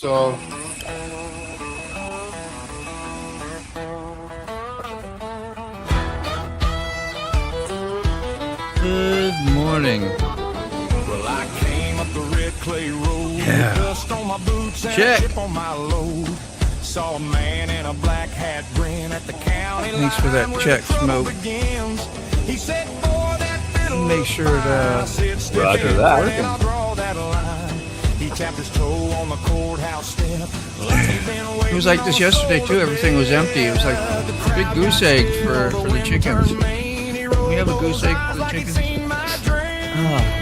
So good morning. Well, I came up the red clay road. Yeah. Dust on my boots and Check. a chip on my load. Saw a man in a black hat grin at the county Thanks for that line where check, the trouble Smoke. begins. He said, boy, that fiddle Make sure to Roger that. I'll draw that line. He tapped his toe on the courthouse step. Like he'd been It was like this yesterday too. Everything was empty. It was like a big goose egg for the chickens. We have a goose egg for the chickens. Oh.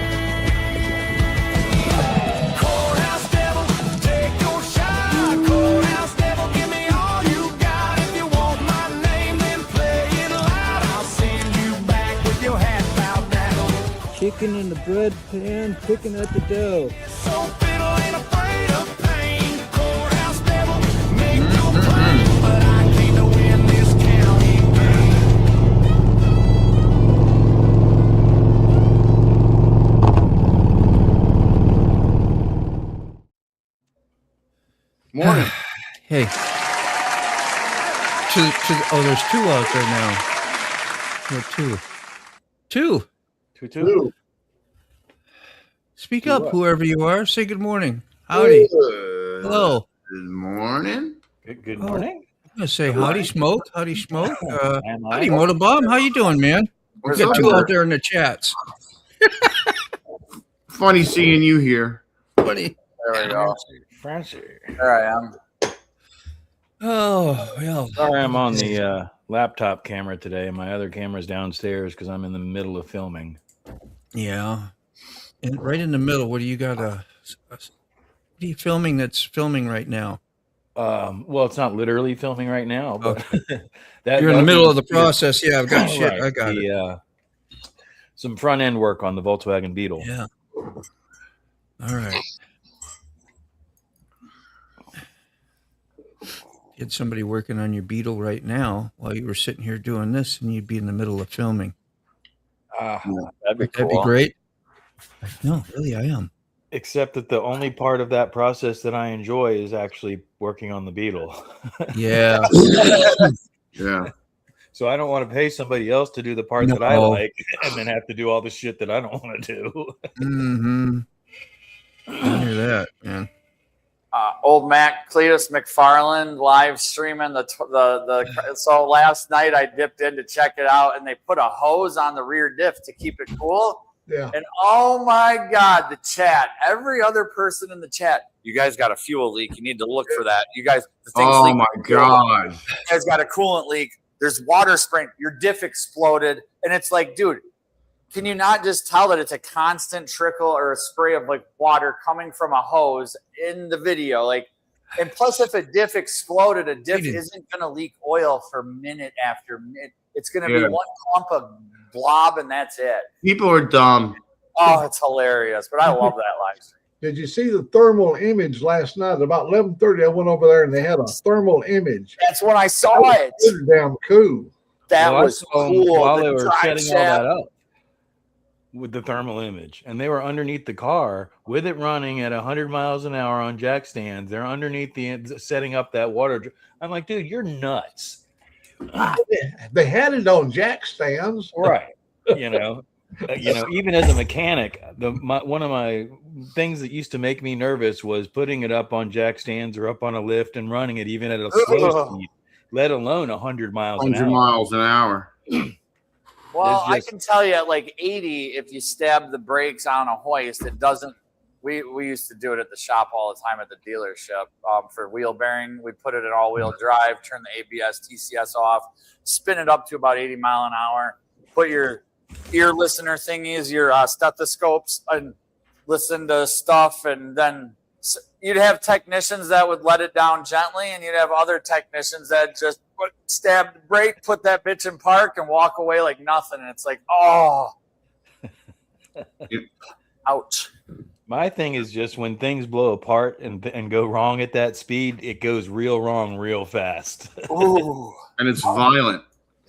Chicken in the bread pan, picking at the dough. So fiddle ain't afraid of pain. Courthouse devil, make no claim, but I came to win this county game. morning. Hey. Oh, there's two out there now. Yeah, two. Two. Speak up, whoever you are. Say good morning. Howdy. Hello. Good morning. Good morning. I'm gonna say howdy, Smoke. Howdy, Smoke. Am I? Howdy, MotoBaum. How you doing, man? We What's got up, two Bert? out there in the chats. Funny seeing you here. Funny. There we go. Francie. There I am. Oh well. Sorry, I'm on the laptop camera today. My other camera's downstairs because I'm in the middle of filming. Yeah. And right in the middle, what do you got? What are you filming that's filming right now? Well, it's not literally filming right now, but You're in the middle of the process. Yeah, I've got shit. Right. I got it. Some front end work on the Volkswagen Beetle. Yeah. All right. You had somebody working on your Beetle right now while you were sitting here doing this, and you'd be in the middle of filming. That'd be That'd be great. No, really, I am. Except that the only part of that process that I enjoy is actually working on the Beetle. Yeah. Yeah. So I don't want to pay somebody else to do the part that I like and then have to do all the shit that I don't want to do. Mm-hmm. I hear that, man. Old Mac Cletus McFarland live streaming the. So last night I dipped in to check it out, and they put a hose on the rear diff to keep it cool. Yeah. And oh my God, the chat! Every other person in the chat, you guys got a fuel leak. You need to look for that. You guys, the thing's Oh leaking. my God. You guys got a coolant leak. There's water spraying. Your diff exploded, and it's like, dude, can you not just tell that it's a constant trickle or a spray of like water coming from a hose in the video? Like, and plus, if a diff exploded, a diff isn't going to leak oil for minute after minute. It's going to be one clump of blob, and that's it. People are dumb. Oh, it's hilarious, but I love that live stream. Did you see the thermal image last night? About 11:30, I went over there and they had a thermal image. That's when I saw it. Damn cool. That Well, I was saw 'em cool. while The they were drive setting all shaft. that up with the thermal image, and they were underneath the car with it running at 100 miles an hour on jack stands. They're underneath setting up that water. I'm like, dude, you're nuts. They had it on jack stands. Right. Even as a mechanic, one of my things that used to make me nervous was putting it up on jack stands or up on a lift and running it even at a slow speed, let alone 100 miles an 100 hour. miles an hour. Well, I can tell you at like 80, if you stab the brakes on a hoist, it doesn't. We used to do it at the shop all the time at the dealership for wheel bearing. We put it in all-wheel drive, turn the ABS, TCS off, spin it up to about 80 mile an hour, put your ear listener thingies, your stethoscopes, and listen to stuff. And then you'd have technicians that would let it down gently, and you'd have other technicians that just stab the brake, put that bitch in park, and walk away like nothing. And it's like, oh, ouch. My thing is just when things blow apart and go wrong at that speed, it goes real wrong real fast. Ooh. And it's violent.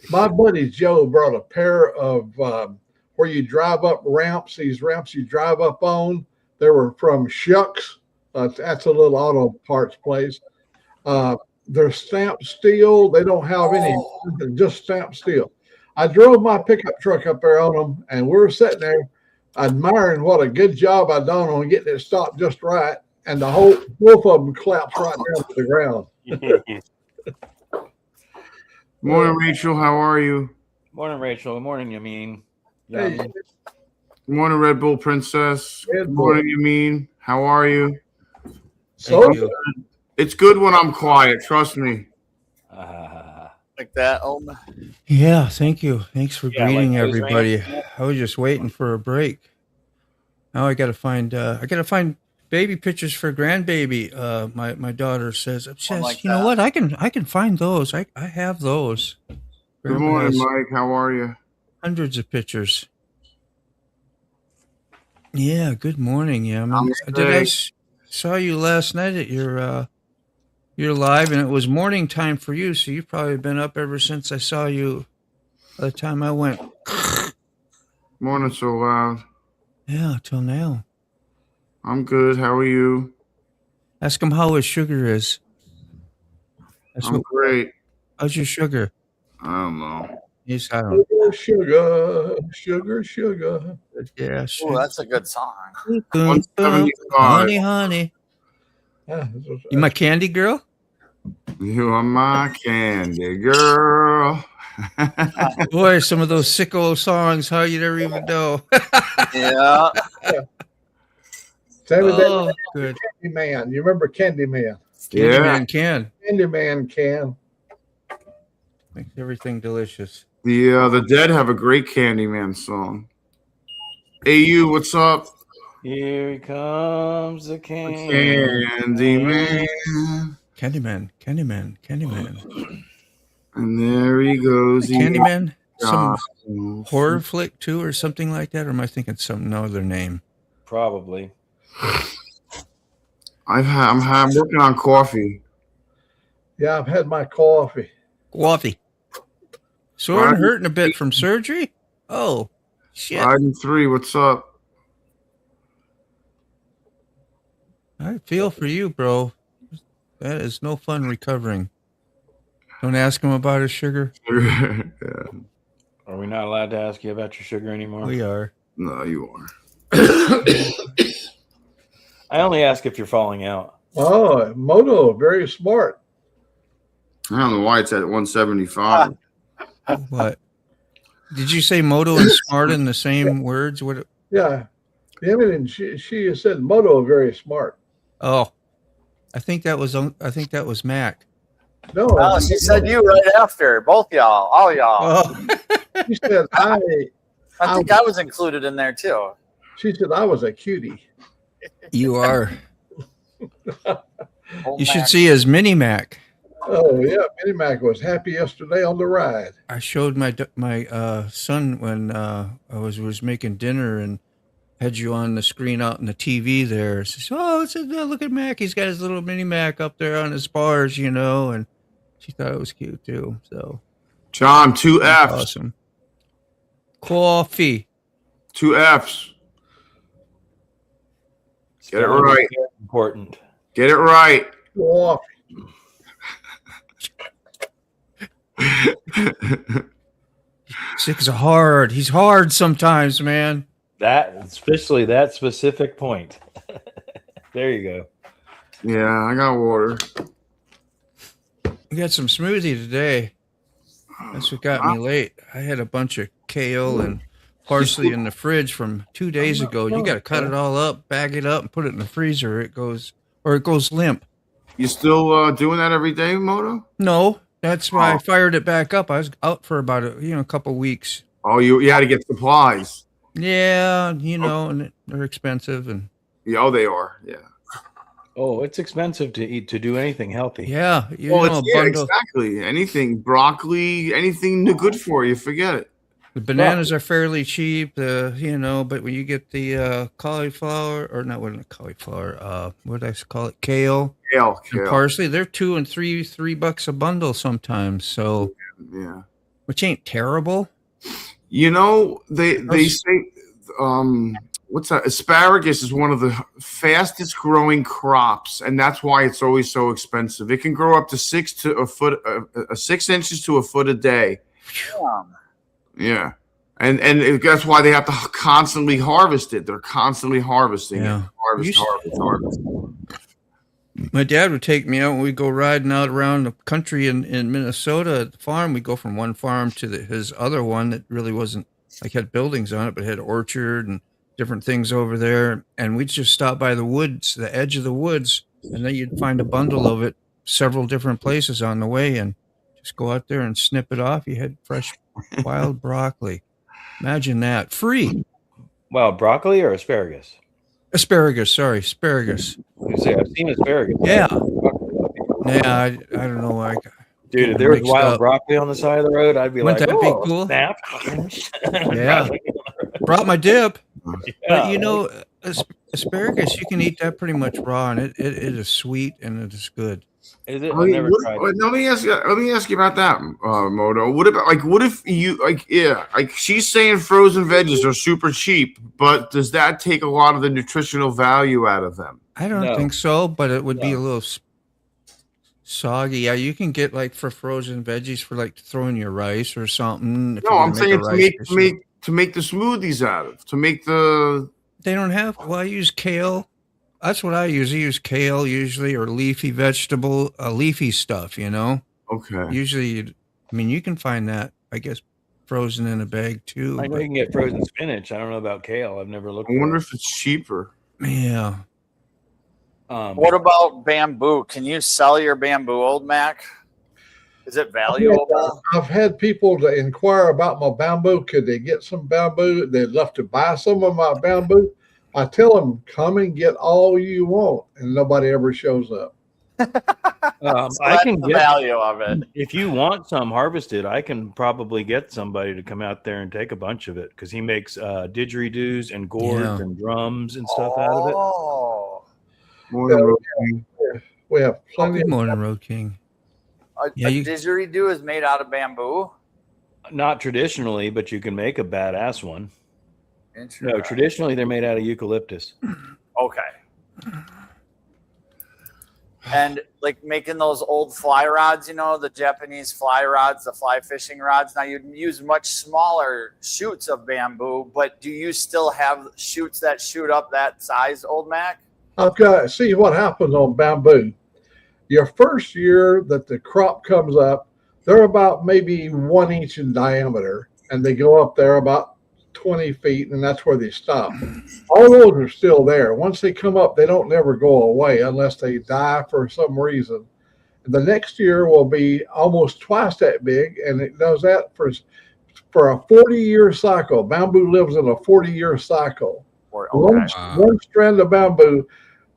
My buddy Joe brought a pair of where you drive up ramps. These ramps you drive up on, they were from Shucks. That's a little auto parts place. They're stamped steel. They don't have any, just stamped steel. I drove my pickup truck up there on them, and we're sitting there admiring what a good job I done on getting it stopped just right. And the whole both of them collapsed right down to the ground. Morning, Rachel. How are you? Morning, Rachel. Good morning, Yamin. Hey, Good morning, Red Bull Princess. Red Good Bull. morning, Yamin. How are you? so Thank you. It's good when I'm quiet. Trust me. Like that. Oh, Yeah, thank you. Thanks for Yeah, greeting like those everybody. rants. I was just waiting for a break. Now I gotta find baby pictures for grandbaby. My daughter says, like you know that. what? I can find those. I have those. Good Grandpa morning, has Mike. How are you? hundreds of pictures. Yeah, good morning. Yeah, saw you last night at your live, and it was morning time for you, so you've probably been up ever since I saw you by the time I went. Morning so loud. Yeah, till now. I'm good. How are you? Ask him how his sugar is. I'm great. How's your sugar? I don't know. Yes, I don't. sugar, sugar, sugar. Yeah, ooh, that's a good song. 175. Honey, honey. Ah, You my candy girl? You are my candy girl. Boy, some of those sicko songs, how you never even know. Yeah. Same with that Oh, good. Candyman. You remember Candyman? Yeah. Candyman can. Candyman can. Makes everything delicious. The Dead have a great Candyman song. AU, what's up? Here comes the king. Candyman. Candyman. And there he goes. Candyman? Some Some horror flick too or something like that? Or am I thinking some other name? Probably. I'm working on coffee. Yeah, I've had my coffee. Coffee. Sore and hurting a bit from surgery? Oh, shit. 5 and 3, what's up? I feel for you, bro. That is no fun recovering. Don't ask him about his sugar. Yeah. Are we not allowed to ask you about your sugar anymore? We are. No, you are. I only ask if you're falling out. Oh, Moto, very smart. I don't know why it's at 175. What? Did you say moto and smart in the same words? What? Yeah. And she said Moto very smart. Oh, I think that was Mac. No, Oh, she said you right after. Both y'all. All y'all. Oh, she said I think I was included in there too. She said I was a cutie. you are. Old You should Mac. see his mini Mac. Oh yeah, Minnie Mac was happy yesterday on the ride. I showed my son when I was making dinner and had you on the screen out in the TV there. Says, "Oh, look at Mac. He's got his little mini Mac up there on his bars, you know." And she thought it was cute too. So John, 2 F's. awesome. Coffee. 2 F's. Get it Spelling is right. very important. Get it right. Coffee. Six are hard. He's hard sometimes, man. That, especially that specific point. There you go. Yeah, I got water. We got some smoothie today. That's what got me late. I had a bunch of kale and parsley in the fridge from 2 days ago. You got to cut it all up, bag it up, and put it in the freezer. It goes limp. You still doing that every day, Moto? No, that's why I fired it back up. I was out for about a couple weeks. Oh, you had to get supplies. Yeah, and they're expensive, and Yeah, oh, they are. Yeah. Oh, it's expensive to eat, to do anything healthy. yeah, Exactly. Anything, broccoli, anything good for you, forget it. The bananas are fairly cheap, but when you get the cauliflower, or not what cauliflower, what did I call it? Kale and Kale. parsley, they're $2 and $3 a bundle sometimes. So, Yeah. which ain't terrible. They say what's that? Asparagus is one of the fastest growing crops, and that's why it's always so expensive. It can grow up to 6 inches to a foot a day. Yeah. And that's why they have to constantly harvest it. They're constantly harvesting it. Harvest. My dad would take me out when we go riding out around the country in Minnesota at the farm. We go from one farm to his other one that really wasn't like had buildings on it, but had orchard and different things over there. And we'd just stop by the woods, the edge of the woods, and then you'd find a bundle of it several different places on the way and just go out there and snip it off. You had fresh wild broccoli. Imagine that. Free. Well, broccoli or asparagus? Asparagus. I've seen asparagus. Yeah. Yeah, I don't know. Dude, if there was wild broccoli on the side of the road, I'd be Wouldn't like, that be cool? Snap. Yeah. Brought my dip. Yeah. But asparagus, you can eat that pretty much raw, and it is sweet and it is good. Is it? I've never tried it. Let me ask you about that, Moto. What if she's saying frozen veggies are super cheap, but does that take a lot of the nutritional value out of them? I don't think so, but it would be a little soggy. Yeah, you can get like for frozen veggies for like throwing your rice or something. No, I'm saying to make the smoothies out of, They don't have. Well, I use kale. That's what I use. I use kale usually, or leafy stuff. Okay. Usually, you can find that, I guess, frozen in a bag too. I know you can get frozen spinach. I don't know about kale. I've never looked. I wonder if it's cheaper. Yeah. What about bamboo? Can you sell your bamboo, old Mac? Is it valuable? I've had people to inquire about my bamboo. Could they get some bamboo? They'd love to buy some of my bamboo. I tell them, come and get all you want, and nobody ever shows up. I can the get value of it. If you want some harvested, I can probably get somebody to come out there and take a bunch of it because he makes didgeridoos and gourds and drums and stuff out of it. We have plenty. Good morning, Road King. A didgeridoo is made out of bamboo? Not traditionally, but you can make a badass one. Interesting. No, traditionally they're made out of eucalyptus. Okay. And like making those old fly rods, the Japanese fly rods, the fly fishing rods. Now you'd use much smaller shoots of bamboo, but do you still have shoots that shoot up that size, old Mac? I've got see what happens on bamboo. Your first year that the crop comes up, they're about maybe 1 inch in diameter, and they go up there about 20 feet, and that's where they stop. All those are still there. Once they come up, they don't never go away unless they die for some reason. The next year will be almost twice that big, and it does that for a 40-year cycle. Bamboo lives in a 40-year cycle. One strand of bamboo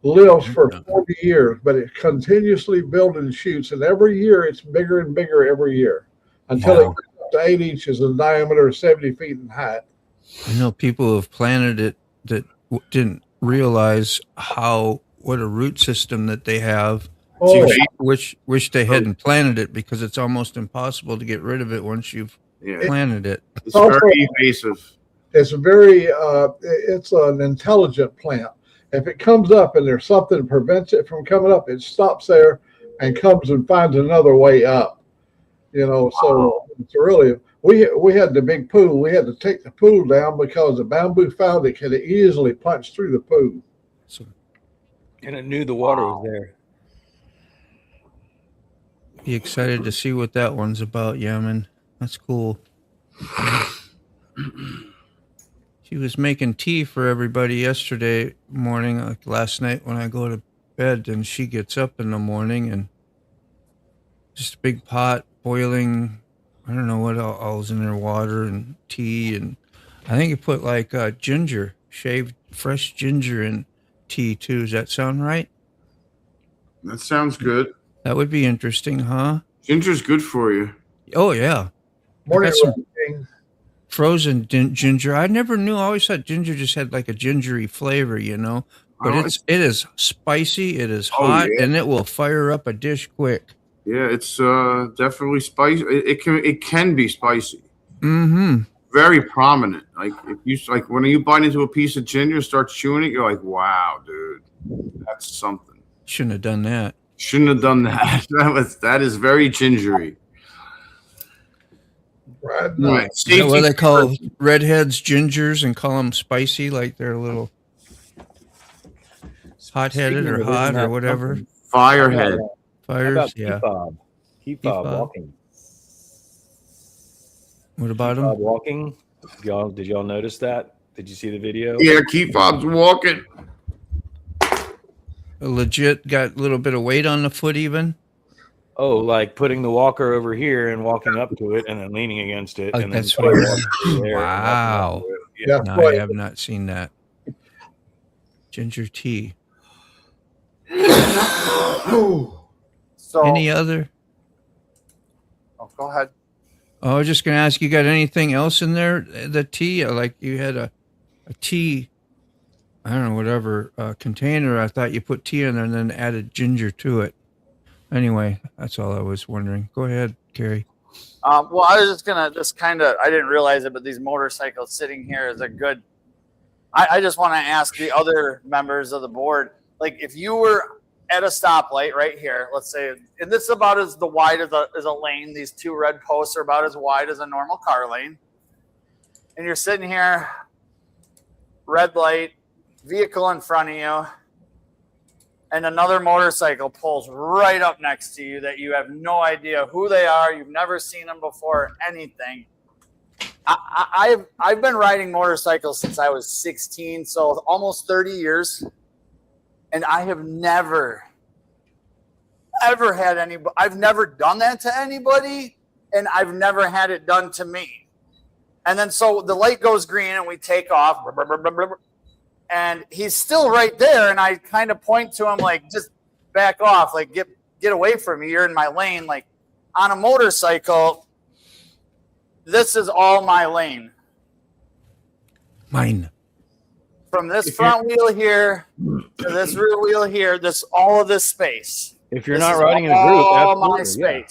lives for 40 years, but it continuously builds and shoots, and every year it's bigger and bigger every year until it gets up to 8 inches in diameter, 70 feet in height. I know people have planted it that didn't realize what a root system that they have. Wish they hadn't planted it because it's almost impossible to get rid of it once you've planted it. It's very invasive. It's it's an intelligent plant. If it comes up and there's something that prevents it from coming up, it stops there and comes and finds another way up. So it's really. We had the big pool. We had to take the pool down because the bamboo found it could easily punch through the pool. And it knew the water was there. Be excited to see what that one's about, Yaman. That's cool. She was making tea for everybody yesterday morning, like last night when I go to bed, and she gets up in the morning and just a big pot boiling. I don't know what all's in there, water and tea, and I think you put like ginger, shaved fresh ginger in tea too. Does that sound right? That sounds good. That would be interesting, huh? Ginger's good for you. Oh yeah. Morning, frozen ginger. I never knew. I always thought ginger just had like a gingery flavor, But it is spicy. It is hot, and it will fire up a dish quick. Yeah, it's definitely spicy. It can be spicy. Mm-hmm. very prominent. Like if you like when you bite into a piece of ginger and start chewing it, you're like, wow, dude, that's something. Shouldn't have done that. Shouldn't have done that. That is very gingery. Right. Right. Is that what they call redheads gingers and call them spicy, like they're a little hot-headed or hot or whatever? Firehead. How Fires, about yeah. Key fob fob. walking. What about Fob them? walking. Did y'all notice that? Did you see the video? Yeah, keep Bob's walking. Legit got a little bit of weight on the foot even? Oh, like putting the walker over here and walking up to it and then leaning against it. Oh, and then that's putting what the walker there and walking Wow. up to it. Yeah. Yeah. No, I have not seen that. Ginger tea. So, Any other? oh, go ahead. Oh, I was just going to ask, you got anything else in there? The tea, like you had a tea, I don't know, whatever, container. I thought you put tea in there and then added ginger to it. Anyway, that's all I was wondering. Go ahead, Carrie. Well, I was just gonna I didn't realize it, but these motorcycles sitting here is a good. I just want to ask the other members of the board, like if you were at a stoplight right here, let's say, and this is about as the wide as a lane. These two red posts are about as wide as a normal car lane, and you're sitting here, red light, vehicle in front of you, and another motorcycle pulls right up next to you that you have no idea who they are. You've never seen them before, anything. I've been riding motorcycles since I was 16, so almost 30 years. And I have never, ever had I've never done that to anybody, and I've never had it done to me. And then so the light goes green and we take off. And he's still right there, and I kind of point to him like, just back off, like get away from me. You're in my lane. Like on a motorcycle, this is all my lane. Mine. From this front wheel here to this rear wheel here, all of this space. If you're This not is riding in a group, all my absolutely, yeah.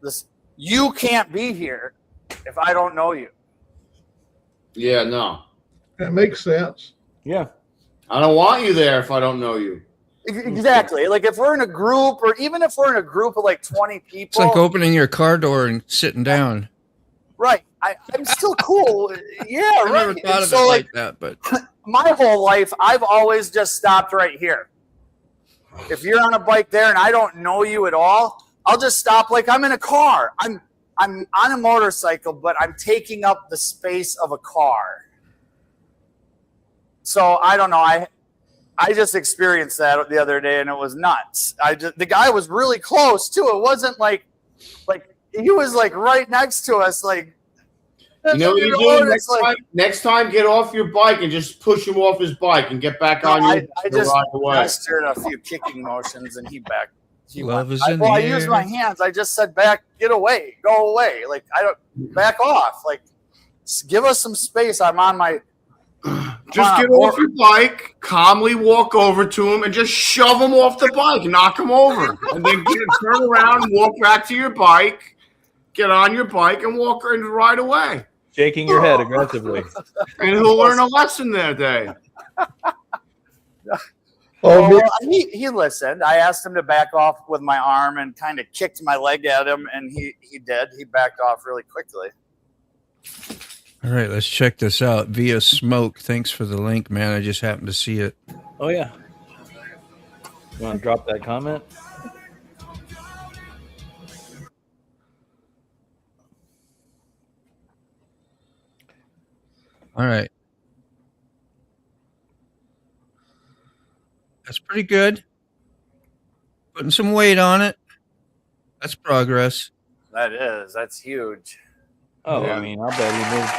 space. You can't be here if I don't know you. Yeah, no. That makes sense. Yeah. I don't want you there if I don't know you. Exactly. Like if we're in a group, or even if we're in a group of like 20 people. It's like opening your car door and sitting down. Right. I'm still cool. Yeah, I right. never thought And of so, it like, like that, but my whole life, I've always just stopped right here. If you're on a bike there and I don't know you at all, I'll just stop like I'm in a car. I'm on a motorcycle, but I'm taking up the space of a car. So I don't know. I just experienced that the other day and it was nuts. The guy was really close too. It wasn't like he was like right next to us, like. You know what you do next time? Get off your bike and just push him off his bike and get back on your I just ride away. gestured a few kicking motions and he backed. Love is I in the air. used my hands. I just said back, get away, go away. Like I don't back off. Like give us some space. I'm on my. Just get off your bike, calmly walk over to him, and just shove him off the bike, knock him over, and then turn around and walk back to your bike. Get on your bike and walk and ride away. Shaking your head aggressively. And he'll learn a lesson that day. Well, he listened. I asked him to back off with my arm and kind of kicked my leg at him, and he did. He backed off really quickly. all right, let's check this out. Via Smoke. Thanks for the link, man. I just happened to see it. Oh, yeah. You want to drop that comment? All right. That's pretty good. Putting some weight on it. That's progress. That's huge. Oh, Yeah. I mean, I'll bet he moved.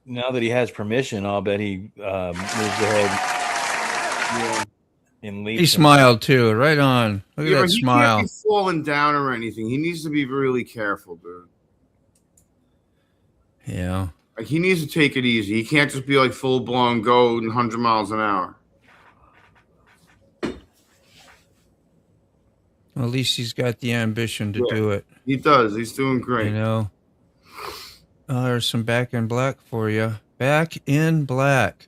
Now that he has permission, I'll bet he moves ahead and leaves. He smiled too. Right on. Look at Yeah, that but he smile. can't be falling down or anything. He needs to be really careful, dude. Yeah. Like he needs to take it easy. He can't just be like full blown go 100 miles an hour. Well, at least he's got the ambition to do it. He does. He's doing great. You know. There's some Back in Black for you. Back in Black.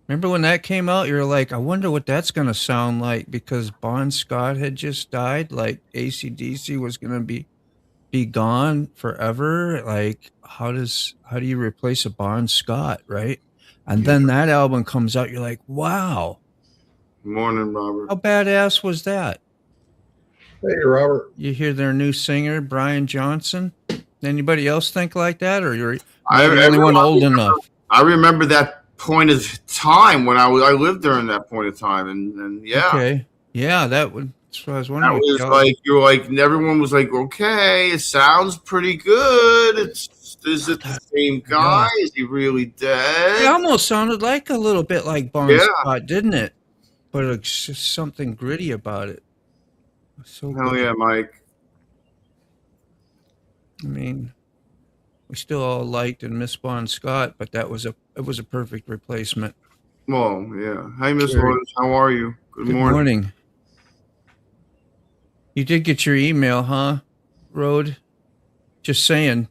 Remember when that came out? You were like, I wonder what that's going to sound like, because Bon Scott had just died. Like AC/DC was going to be gone forever. Like, how do you replace a Bon Scott, right? And then that album comes out. You're like, wow. Morning, Robert. How badass was that? Hey, Robert. You hear their new singer, Brian Johnson? Anybody else think like that, or you're the I only one old enough? I remember that point of time when I lived during that point of time, and yeah. Okay. Yeah, that's what I was wondering. That was like, you're like, everyone was like, okay, it sounds pretty good. Is it the same guy? Yeah. Is he really dead? It almost sounded like a little bit like Bon Scott, didn't it? But it's just something gritty about it. So hell yeah, Mike. I mean, we still all liked and missed Bon Scott, but it was a perfect replacement. Well, yeah. Hey, Miss Lawrence, how are you? Good morning. You did get your email, huh, Rode? Just saying.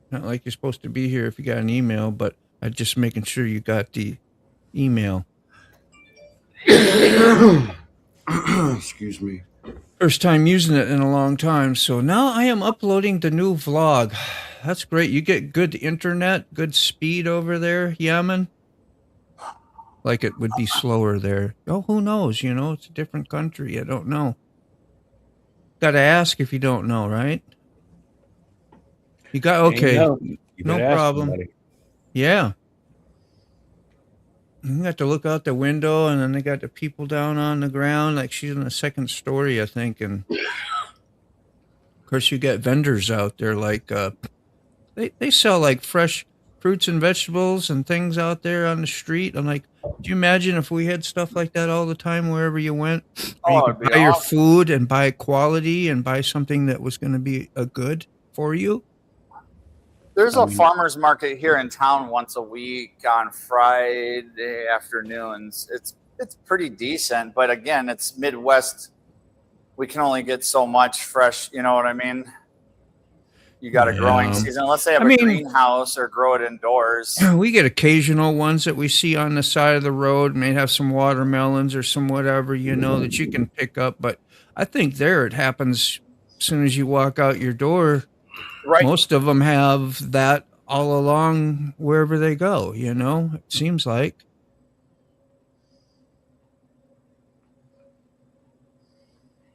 Not like you're supposed to be here if you got an email, but I'm just making sure you got the email. Excuse me. First time using it in a long time. So now I am uploading the new vlog. That's great. You get good internet, good speed over there, Yemen? Like it would be slower there. Oh, who knows? You know, it's a different country. I don't know. Got to ask if you don't know, right? You got, okay. No problem. Yeah. You got to look out the window, and then they got the people down on the ground. Like she's in the second story, I think. And of course, you got vendors out there. Like they sell like fresh fruits and vegetables and things out there on the street. I'm like, do you imagine if we had stuff like that all the time wherever you went? You could buy your food and buy quality and buy something that was going to be a good for you. There's a farmer's market here in town once a week on Friday afternoons. It's pretty decent, but again, it's Midwest. We can only get so much fresh, you know what I mean? You got a growing season, unless they have a greenhouse or grow it indoors. We get occasional ones that we see on the side of the road, may have some watermelons or some whatever, you know, that you can pick up. But I think there it happens as soon as you walk out your door. Right. Most of them have that all along wherever they go, you know, it seems like.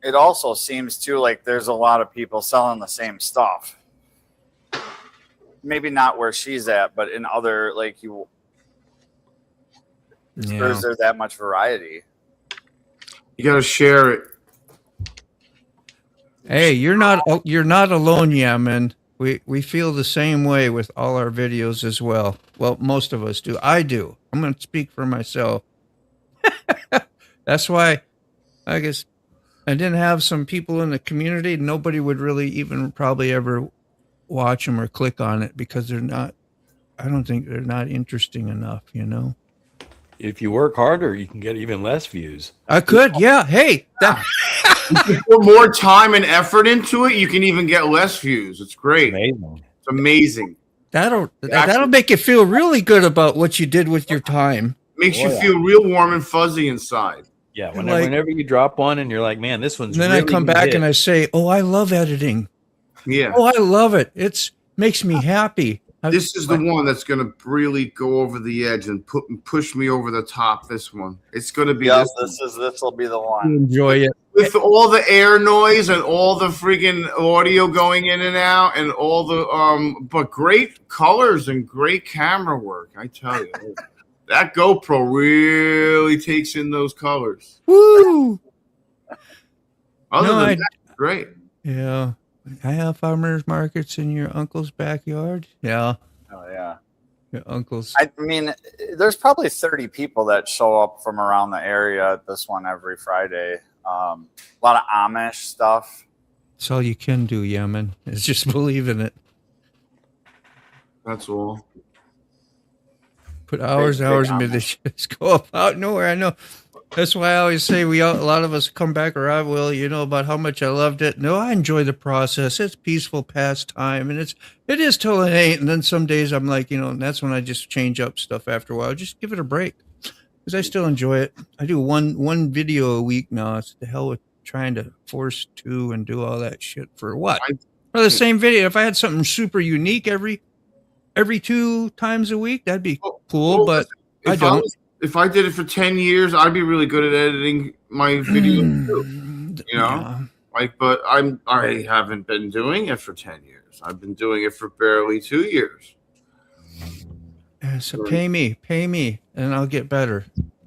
It also seems, too, like there's a lot of people selling the same stuff. Maybe not where she's at, but in other, like, there's that much variety. You got to share it. Hey, you're not alone, Yemen. We feel the same way with all our videos as well. Well, most of us do. I do. I'm going to speak for myself. That's why I guess I didn't have some people in the community. Nobody would really even probably ever watch them or click on it because they're not. I don't think they're not interesting enough, you know. If you work harder, you can get even less views. I could, yeah. Hey, if you put more time and effort into it, you can even get less views. It's great. Amazing. It's amazing. That'll make you feel really good about what you did with your time. Makes you feel real warm and fuzzy inside. Yeah, whenever you drop one and you're like, man, this one's then really I come back and I say, oh, I love editing. Yeah. Oh, I love it. It makes me happy. This is the one that's going to really go over the edge and push me over the top. This one. It's going to be this will be the one. Enjoy it. With all the air noise and all the freaking audio going in and out and all the but great colors and great camera work. I tell you. That GoPro really takes in those colors. Woo! Other than that, great. Yeah. I have farmers markets in your uncle's backyard. Yeah. Oh, yeah. Your uncle's. I mean, there's probably 30 people that show up from around the area at this one every Friday. A lot of Amish stuff. That's all you can do, Yemen, is just believe in it. That's all. Put hours into this. Just go up out nowhere. I know. That's why I always say a lot of us come back, or I will, about how much I loved it. No, I enjoy the process. It's peaceful pastime, and it is till it ain't. And then some days I'm like, and that's when I just change up stuff after a while. Just give it a break because I still enjoy it. I do one video a week now. It's the hell with trying to force two and do all that shit for what? For the same video. If I had something super unique every 2 times a week, that'd be cool. But I don't. If I did it for 10 years, I'd be really good at editing my videos too. Yeah. But I haven't been doing it for 10 years. I've been doing it for barely 2 years. Yeah, so pay me, and I'll get better.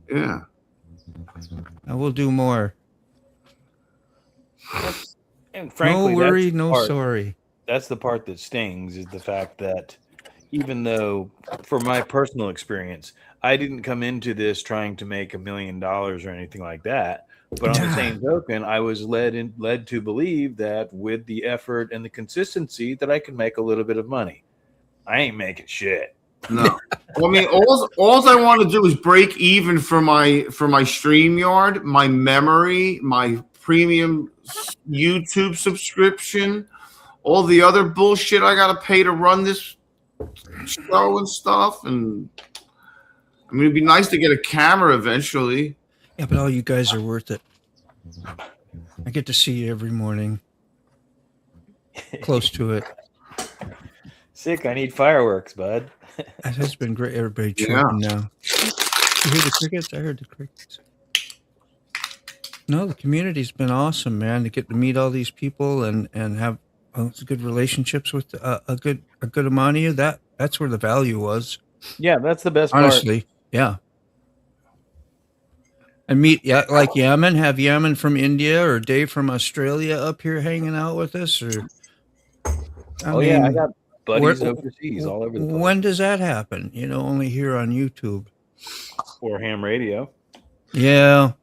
Yeah. I will do more. And frankly, no worry, no sorry. That's the part that stings, is the fact that even though, for my personal experience, I didn't come into this trying to make $1 million or anything like that. But on the same token, I was led to believe that with the effort and the consistency that I could make a little bit of money. I ain't making shit. No. Well, I mean, all I want to do is break even for my StreamYard, my memory, my premium YouTube subscription, all the other bullshit I got to pay to run this show and stuff. And I mean, it'd be nice to get a camera eventually. Yeah, but all you guys are worth it. I get to see you every morning. Close to it. Sick, I need fireworks, bud. That has been great. Everybody chirping now. You hear the crickets? I heard the crickets. No, the community's been awesome, man. To get to meet all these people and have good relationships with a good amount of you. That's where the value was. Yeah, that's the best part. Honestly, yeah. And meet like Yaman, have Yaman from India or Dave from Australia up here hanging out with us. Or I mean, I got buddies overseas all over the place. When does that happen? Only here on YouTube or ham radio. Yeah.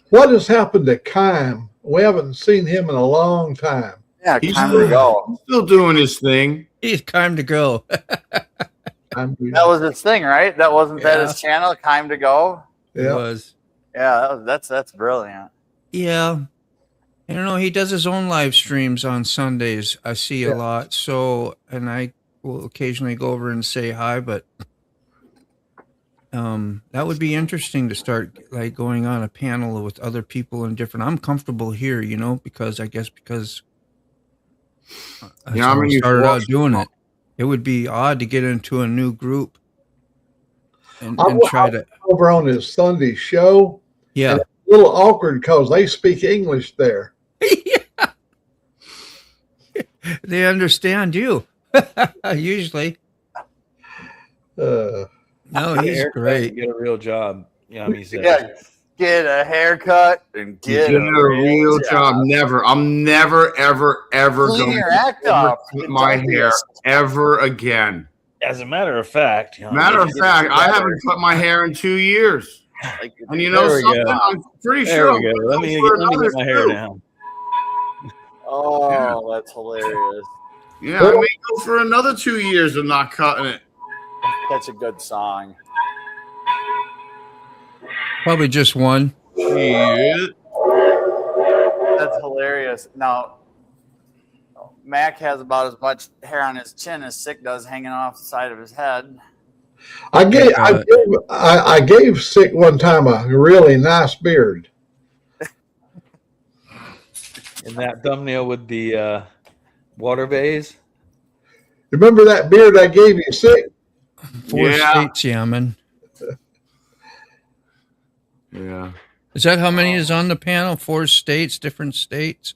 What has happened to Kime? We haven't seen him in a long time. Yeah, time to go. He's still doing his thing. He's time to go. That was his thing, right? That wasn't that his channel, Time to Go? Yeah. It was. Yeah, that's brilliant. Yeah. I don't know. He does his own live streams on Sundays. I see a lot. So, and I will occasionally go over and say hi, but that would be interesting to start like going on a panel with other people and different. I'm comfortable here, because I started out doing it. It would be odd to get into a new group and try to over on his Sunday show. Yeah, a little awkward because they speak English there. Yeah, they understand you usually. No, he's great. Get a real job. Yeah, get a haircut and get a real job. Never. I'm never, ever, ever clean going your to act up. cut my hair ever again. As a matter of fact, I haven't cut my hair in 2 years. And something? I'm pretty sure. There we go. Let me get my hair down. Oh, that's hilarious. Yeah, I may go for another 2 years of not cutting it. That's a good song. Probably just one. Yeah. That's hilarious. Now, Mac has about as much hair on his chin as Sick does hanging off the side of his head. I gave Sick one time a really nice beard. In that thumbnail with the water vase. Remember that beard I gave you, Sick? 4 states, Yaman. Yeah. Is that how many is on the panel? 4 states, different states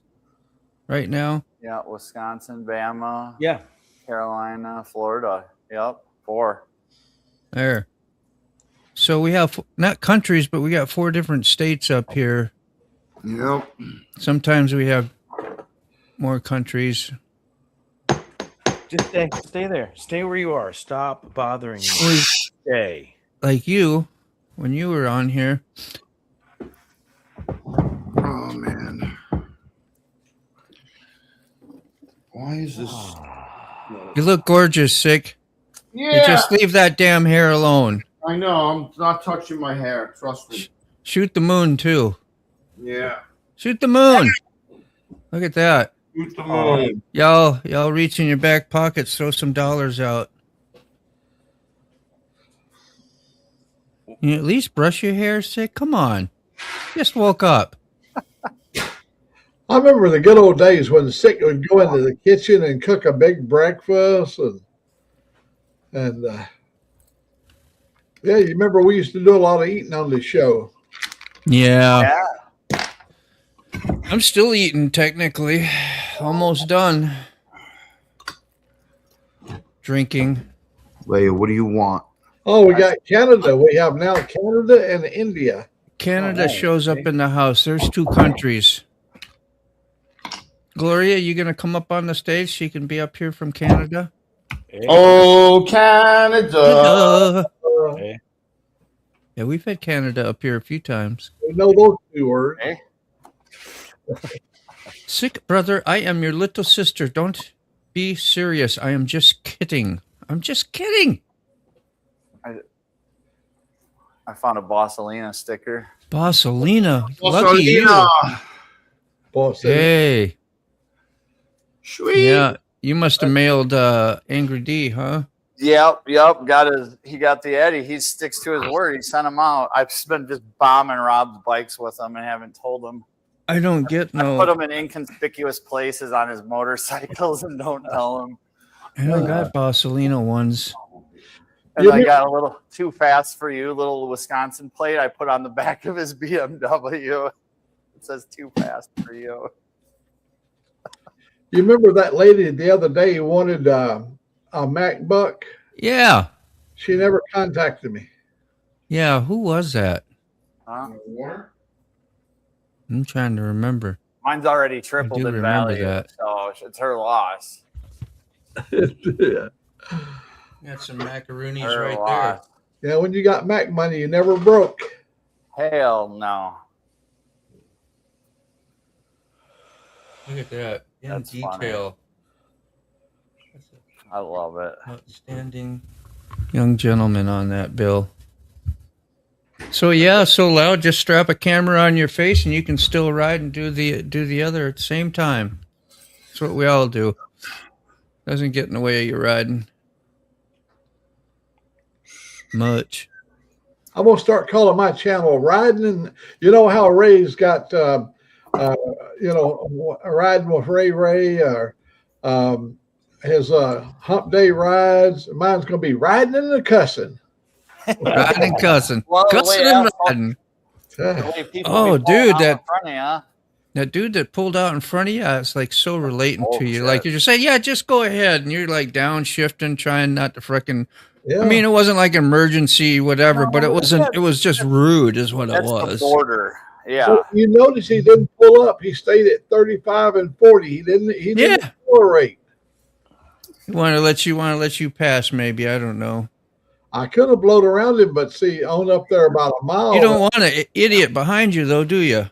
right now? Yeah, Wisconsin, Bama. Yeah. Carolina, Florida. Yep, 4. There. So we have not countries, but we got 4 different states up here. Yep. Sometimes we have more countries. Just stay there. Stay where you are. Stop bothering me. Stay. Like you, when you were on here. Oh, man. Why is this? You look gorgeous, Sick. Yeah. You just leave that damn hair alone. I know. I'm not touching my hair. Trust me. Shoot the moon too. Yeah. Shoot the moon. Look at that. Shoot the moon. Y'all reach in your back pockets, throw some dollars out. You at least brush your hair, say, come on. Just woke up. I remember the good old days when the sick would go into the kitchen and cook a big breakfast, and yeah, you remember we used to do a lot of eating on the show. Yeah. Yeah. I'm still eating technically. Almost done. Drinking. Leia, what do you want? Oh, we got Canada. We have now Canada and India. Canada shows up in the house. There's 2 countries. Gloria, you gonna come up on the stage? She can be up here from Canada. Oh, Canada. Hey. Yeah, we've had Canada up here a few times. We know those 2 words. Hey. Sick brother, I am your little sister. Don't be serious. I am just kidding. I'm just kidding. I found a Bossalina sticker. Bossalina. Lucky you. Boss, Hey. Sweet. Yeah. You must have mailed Angry D, huh? Yep. He got the Eddie. He sticks to his word. He sent him out. I've been just bombing Rob's bikes with him and haven't told him. I don't get I put no. him in inconspicuous places on his motorcycles and don't tell him. I don't got Bossalina ones. And I got a little too fast for you, little Wisconsin plate I put on the back of his BMW. It says too fast for you. you remember that lady the other day who wanted a MacBook? Yeah. She never contacted me. Yeah. Who was that? Huh? I'm trying to remember. Mine's already tripled do in remember value, that. so it's her loss. Got some macaroonies Her right loss. Yeah, when you got Mac money, you never broke. Hell no. there. Look at that. In That's detail. I love it. Outstanding young gentleman on that bill. So yeah, so loud. Just strap a camera on your face, and you can still ride and do the other at the same time. That's what we all do. Doesn't get in the way of you riding much. I'm gonna start calling my channel "Riding." And you know how Ray's got, riding with Ray, or his hump day rides. Mine's gonna be riding and the cussing. Riding and cussing. Well, the way Cussing and asphalt- riding. the way people Oh, be pulling dude, out in that- front of ya. That dude that pulled out in front of you, it's like so relating Oh, to you. shit. Like you're just saying, yeah, just go ahead. And you're like downshifting, trying not to frickin'. Yeah. I mean, it wasn't like emergency, whatever, but it wasn't, it was just rude is what it That's the was. border. Yeah. So you notice he didn't pull up. He stayed at 35 and 40. He didn't Yeah. accelerate. Want to let you pass, maybe. I don't know. I could have blown around him, but see, on up there about a mile. You don't want an idiot behind you, though, do you?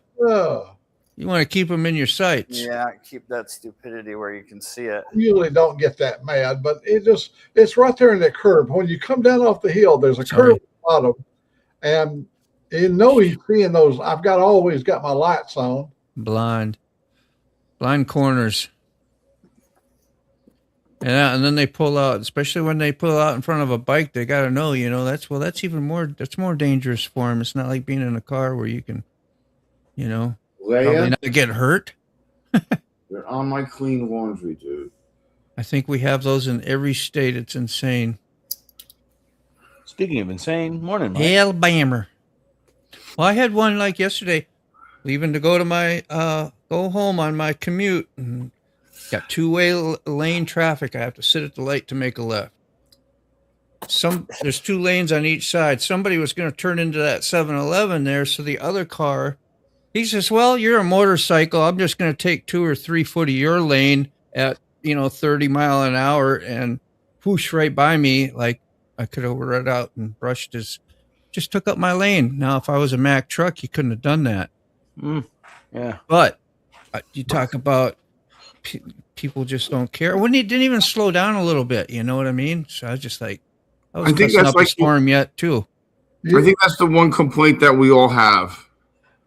You want to keep him in your sights. Yeah, keep that stupidity where you can see it. Usually don't get that mad, but it's right there in the curb. When you come down off the hill, there's a Sorry. curb at the bottom, and you know he's seeing those. I've always got my lights on. Blind corners. And then they pull out, especially when they pull out in front of a bike. They got to know, that's more dangerous for them. It's not like being in a car where you can, probably Leia, not get hurt. you're on my clean laundry, dude. I think we have those in every state. It's insane. Speaking of insane, morning, Mike. Alabama. Well, I had one like yesterday, leaving to go to my go home on my commute. And got two-way lane traffic. I have to sit at the light to make a left. There's 2 lanes on each side. Somebody was going to turn into that 7-Eleven there, so the other car, he says, "Well, you're a motorcycle. I'm just going to take 2 or 3 foot of your lane at 30 mile an hour and whoosh right by me, like I could have run out and brushed just took up my lane. Now, if I was a Mack truck, he couldn't have done that. Yeah. But you talk about people just don't care. When he didn't even slow down a little bit, you know what I mean? So I was just like, I was I think cussing that's up like a storm yet too. I think that's the one complaint that we all have.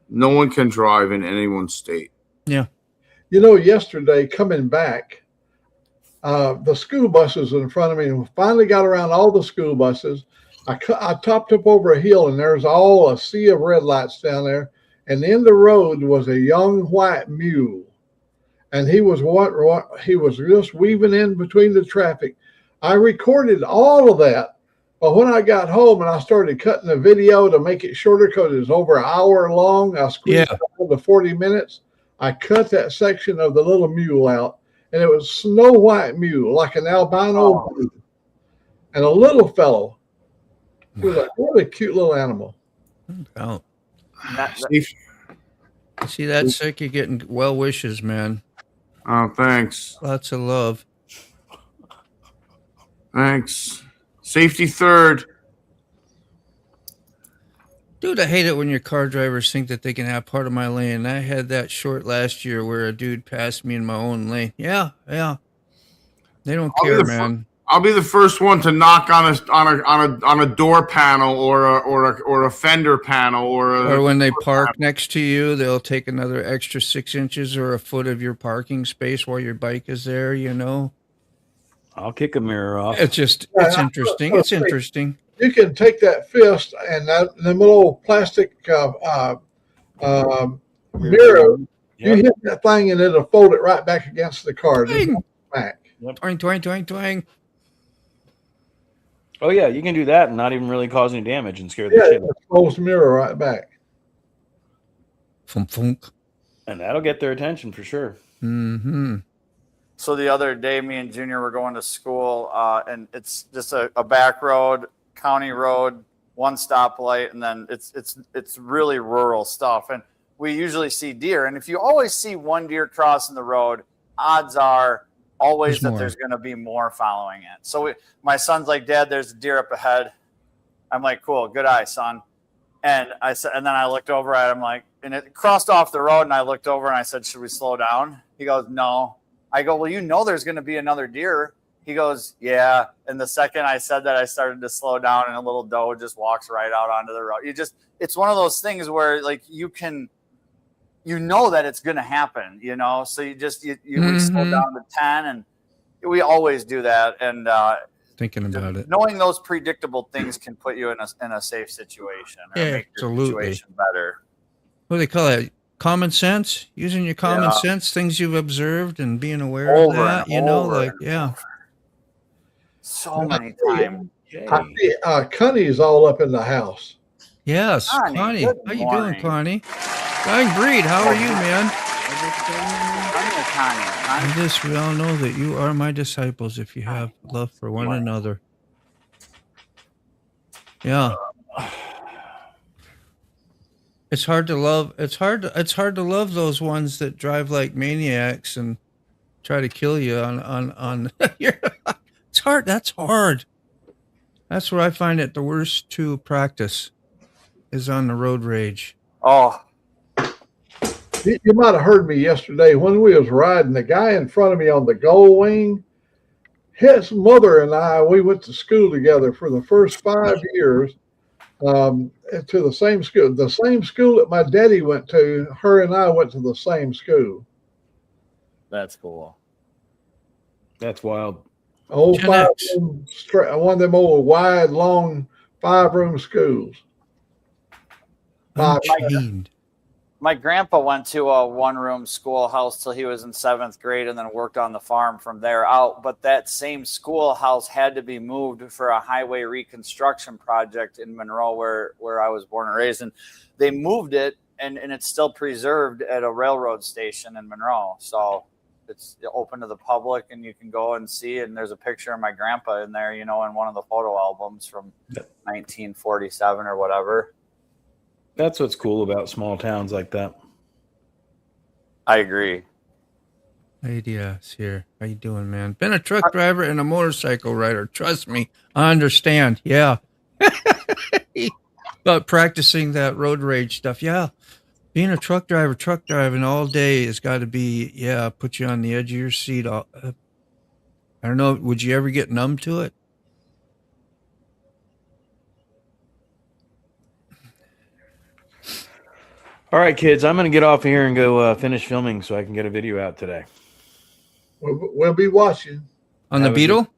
No one can drive in anyone's state. Yeah. You know, yesterday coming back, the school buses in front of me, and finally got around all the school buses. I topped up over a hill, and there's all a sea of red lights down there. And in the road was a young white mule, and he was just weaving in between the traffic. I recorded all of that, but when I got home and I started cutting the video to make it shorter because it was over an hour long, I squeezed it down to 40 minutes. I cut that section of the little mule out, and it was Snow White mule, like an albino blue, and a little fellow. He was like, what a cute little animal. Oh. See that, Sick? You're getting well wishes, man. Oh, thanks. Lots of love. Thanks. Safety third. Dude, I hate it when your car drivers think that they can have part of my lane. I had that short last year where a dude passed me in my own lane. Yeah. They don't care, man. I'll be the first one to knock on a door panel or a fender panel or when they park next to you, they'll take another extra 6 inches or a foot of your parking space while your bike is there. You know, I'll kick a mirror off. It's interesting. It's interesting. You can take that fist and the little plastic mirror. You hit that thing and it'll fold it right back against the car. Back. Twang. Oh yeah, you can do that and not even really cause any damage and scare the shit out. Folds the mirror right back. Funk. And that'll get their attention for sure. Mm-hmm. So the other day, me and Junior were going to school, and it's just a back road, county road, one stoplight, and then it's really rural stuff. And we usually see deer. And if you always see one deer crossing the road, odds are always there's going to be more following it. So my son's like, Dad, there's a deer up ahead. I'm like, cool, good eye, son. And I said, and then I looked over at him like, and it crossed off the road, and I looked over and I said, should we slow down? He goes, no. I go, well, you know there's going to be another deer. He goes, yeah. And the second I said that, I started to slow down, and a little doe just walks right out onto the road. It's one of those things where like you know that it's going to happen, you know? So we slow down to 10, and we always do that. And thinking about it, knowing those predictable things can put you in a safe situation or make your situation better. What do they call it? Common sense, using your common sense, things you've observed and being aware of that, so many times. Connie's all up in the house. Yes, Connie. How you doing, Connie? Dying Breed, how are you, man? We all know that you are my disciples if you have love for one another. Yeah. It's hard to love. It's hard to love those ones that drive like maniacs and try to kill you on it's hard. That's hard. That's where I find it the worst to practice is on the road rage. Oh, you might have heard me yesterday when we was riding. The guy in front of me on the Gold Wing, his mother and we went to school together for the first 5 years. To the same school that my daddy went to. Her and I went to the same school. That's cool. That's wild. One of them old wide, long 5-room schools. My grandpa went to a 1-room schoolhouse till he was in 7th grade and then worked on the farm from there out. But that same schoolhouse had to be moved for a highway reconstruction project in Monroe where I was born and raised. And they moved it, and it's still preserved at a railroad station in Monroe. So it's open to the public, and you can go and see. And there's a picture of my grandpa in there, in one of the photo albums from 1947 or whatever. That's what's cool about small towns like that. I agree. Hey, Diaz here. How you doing, man? Been a truck driver and a motorcycle rider. Trust me, I understand. Yeah. But practicing that road rage stuff. Yeah. Being a truck driving all day has got to be, put you on the edge of your seat. I don't know. Would you ever get numb to it? All right, kids, I'm going to get off here and go finish filming so I can get a video out today. We'll be watching. On the Have a Beetle?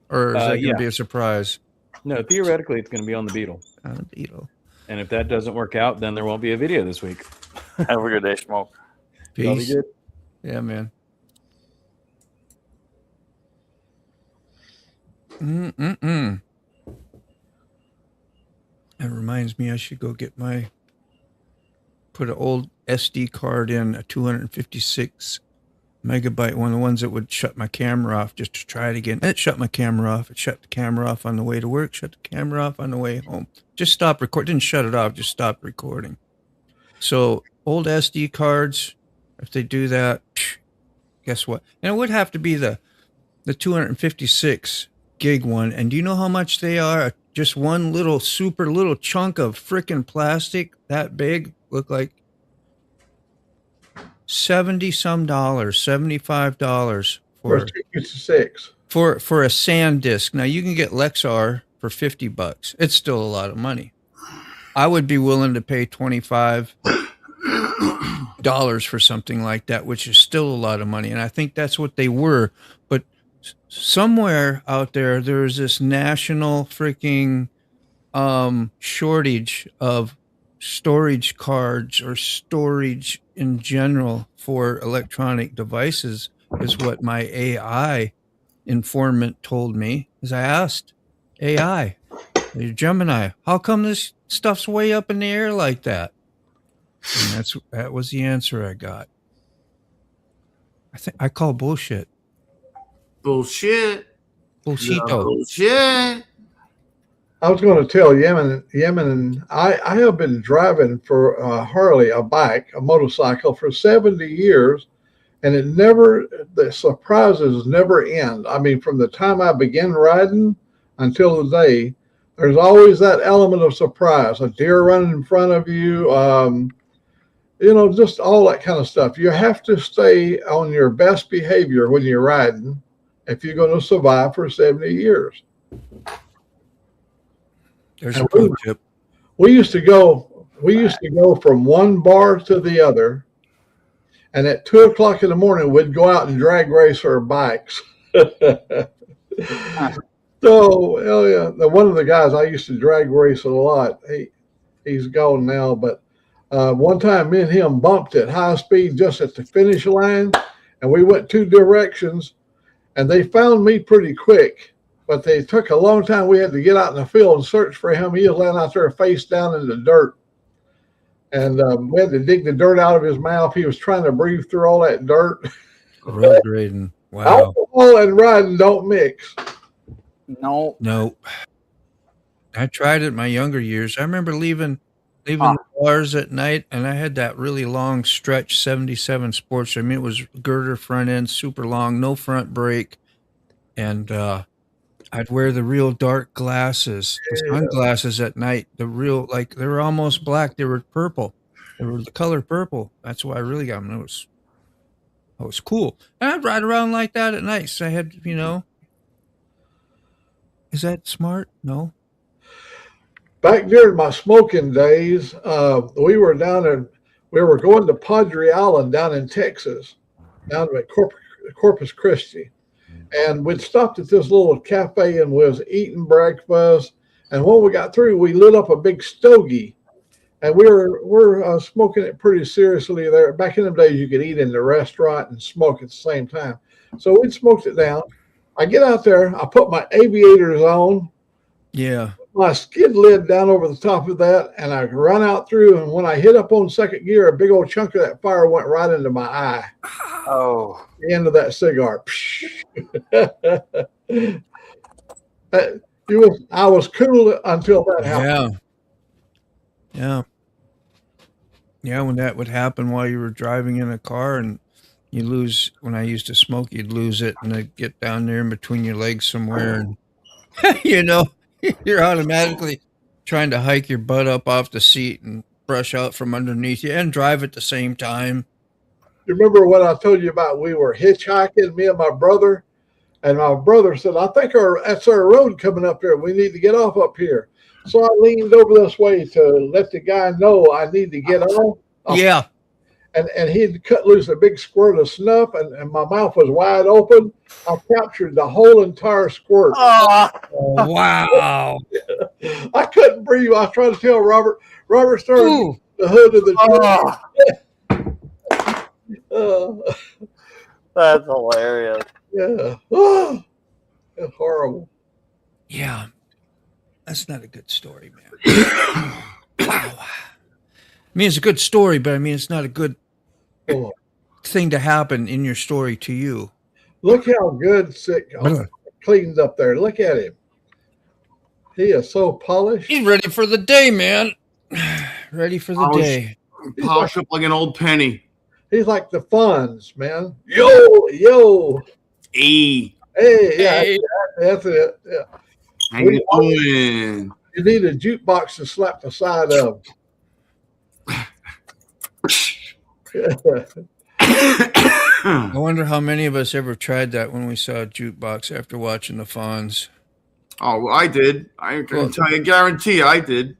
Or is that going to yeah. be a surprise? No, theoretically, it's going to be on the Beetle. On the Beetle. And if that doesn't work out, then there won't be a video this week. Have a good day, Smoke. Y'all be Peace. good. Yeah, man. That reminds me I should go get put an old SD card in, a 256 megabyte, one of the ones that would shut my camera off just to try it again. It shut my camera off. It shut the camera off on the way to work, shut the camera off on the way home. Just stopped recording. Didn't shut it off, just stopped recording. So old SD cards, if they do that, guess what? And it would have to be the 256 gig one. And do you know how much they are? Just one little super little chunk of freaking plastic that big, look like $70 some, $75 For 256. for a sand disk. Now you can get Lexar for $50. It's still a lot of money. I would be willing to pay $25 for something like that, which is still a lot of money. And I think that's what they were. But somewhere out there, there's this national freaking shortage of storage cards or storage in general for electronic devices, is what my AI informant told me. As I asked AI, Gemini, how come this stuff's way up in the air like that? And that was the answer I got. I think I call bullshit. Bullshit. Bullshito. Bullshit. I was going to tell Yemen, and I have been driving for Harley, a motorcycle for 70 years, and the surprises never end. I mean, from the time I began riding until the day, there's always that element of surprise, a deer running in front of you, just all that kind of stuff. You have to stay on your best behavior when you're riding if you're going to survive for 70 years. There's a pro tip. We used to go from one bar to the other, and at 2:00 in the morning, we'd go out and drag race our bikes. So, hell yeah. One of the guys I used to drag race a lot, he's gone now, but one time me and him bumped at high speed just at the finish line, and we went two directions, and they found me pretty quick. But they took a long time. We had to get out in the field and search for him. He was laying out there face down in the dirt. And we had to dig the dirt out of his mouth. He was trying to breathe through all that dirt. Road grading. Wow. Alcohol and riding don't mix. No. Nope. I tried it in my younger years. I remember leaving the bars at night, and I had that really long stretch 77 Sports. I mean, it was girder front end, super long, no front brake. And I'd wear the real dark glasses, the sunglasses at night. The real, like, they were almost black. They were purple. They were the color purple. That's why I really got them. It was cool. And I'd ride around like that at night. So I had, is that smart? No. Back during my smoking days, we were going to Padre Island down in Texas, down at Corpus Christi. And we'd stopped at this little cafe and was eating breakfast. And when we got through, we lit up a big stogie, and we're smoking it pretty seriously there. Back in the days, you could eat in the restaurant and smoke at the same time. So we'd smoked it down. I get out there, I put my aviators on. Yeah. My skid lid down over the top of that, and I run out through. And when I hit up on second gear, a big old chunk of that fire went right into my eye. Oh. The end of that cigar. I was cool until that happened. Yeah, when that would happen while you were driving in a car, and you lose, when I used to smoke, you'd lose it, and it'd get down there in between your legs somewhere, and you're automatically trying to hike your butt up off the seat and brush out from underneath you and drive at the same time. You remember what I told you about? We were hitchhiking, me and my brother, and my brother said, I think that's our road coming up here. We need to get off up here. So I leaned over this way to let the guy know I need to get off. Yeah. And he'd cut loose a big squirt of snuff, and my mouth was wide open. I captured the whole entire squirt. Oh, Wow. I couldn't breathe. I was trying to tell Robert. Robert started Ooh. the hood of the oh, truck. that's hilarious. Yeah. Oh, that's horrible. Yeah. That's not a good story, man. Wow. I mean, it's a good story, but I mean, it's not a good Oh, thing to happen in your story to you. look how good sick cleaned up there. Look at him. He is so polished. He's ready for the day, man. Ready for the day. Polish up like an old penny. He's like the Fonz, man. Yo. E. Hey, yeah, Hey. that's it. Yeah. How you doing? You need a jukebox to slap the side of. I wonder how many of us ever tried that when we saw a jukebox after watching the Fonz. Oh, well, I did. I can tell you, guarantee I did.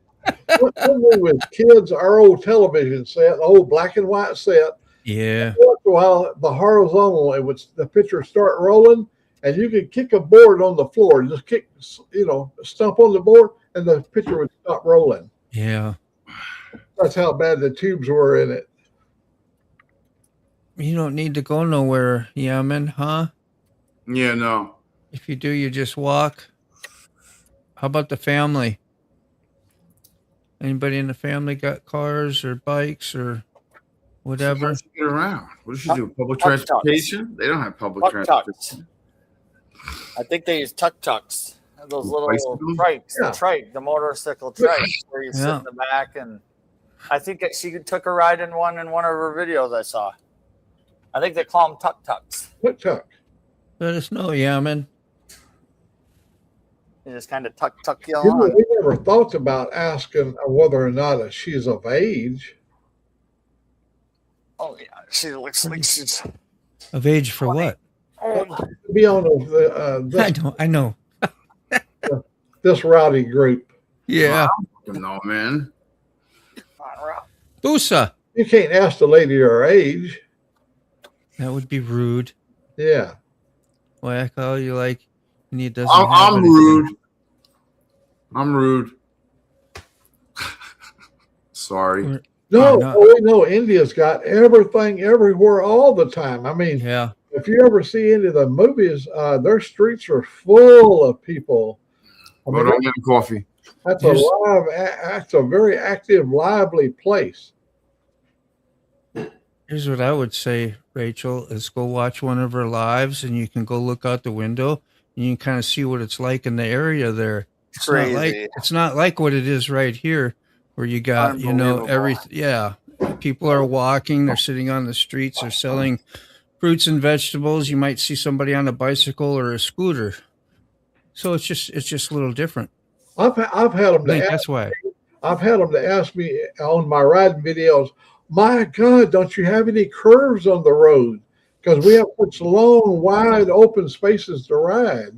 When we was kids, our old television set, the old black and white set, Yeah. after a while, the horizontal, the picture start rolling, and you could kick a board on the floor, just kick, stump on the board, and the picture would stop rolling. Yeah. That's how bad the tubes were in it. You don't need to go nowhere, Yemen, huh? Yeah, no. If you do, you just walk. How about the family? Anybody in the family got cars or bikes or whatever? How does she get around? What does she do? Public Tuk-tuks. transportation? They don't have public Tuk-tuks. transportation. I think they use tuk-tuks. Those little Bicycles? trikes, Yeah. the motorcycle trikes, where you sit Yeah. in the back. And I think that she took a ride in one of her videos I saw. I think they call them tuk-tuks. Tuk-tuk. Let us know, Yemen. You just kind of tuck you You know, along. we never thought about asking whether or not she's of age. Oh yeah, she looks like she's Of age for what? old. To be on I know. this rowdy group. Yeah. No, man. Boosa. You can't ask the lady her age. That would be rude. Yeah. Wacko, you like, and he doesn't I'm have anything. rude. I'm rude. Sorry. No, no. we know India's got everything everywhere all the time. I mean, Yeah. if you ever see any of the movies, their streets are full of people. I Hold mean, on, getting coffee. that's Here's- a very active, lively place. Here's what I would say, Rachel, is go watch one of her lives and you can go look out the window and you can kind of see what it's like in the area there. Crazy. It's not like what it is right here where you got, Unbelievable. yeah. People are walking, they're sitting on the streets, they're selling fruits and vegetables. You might see somebody on a bicycle or a scooter. So it's just a little different. I've had them I think to that's why. ask me on my riding videos, my God, don't you have any curves on the road? Because we have such long, wide, open spaces to ride,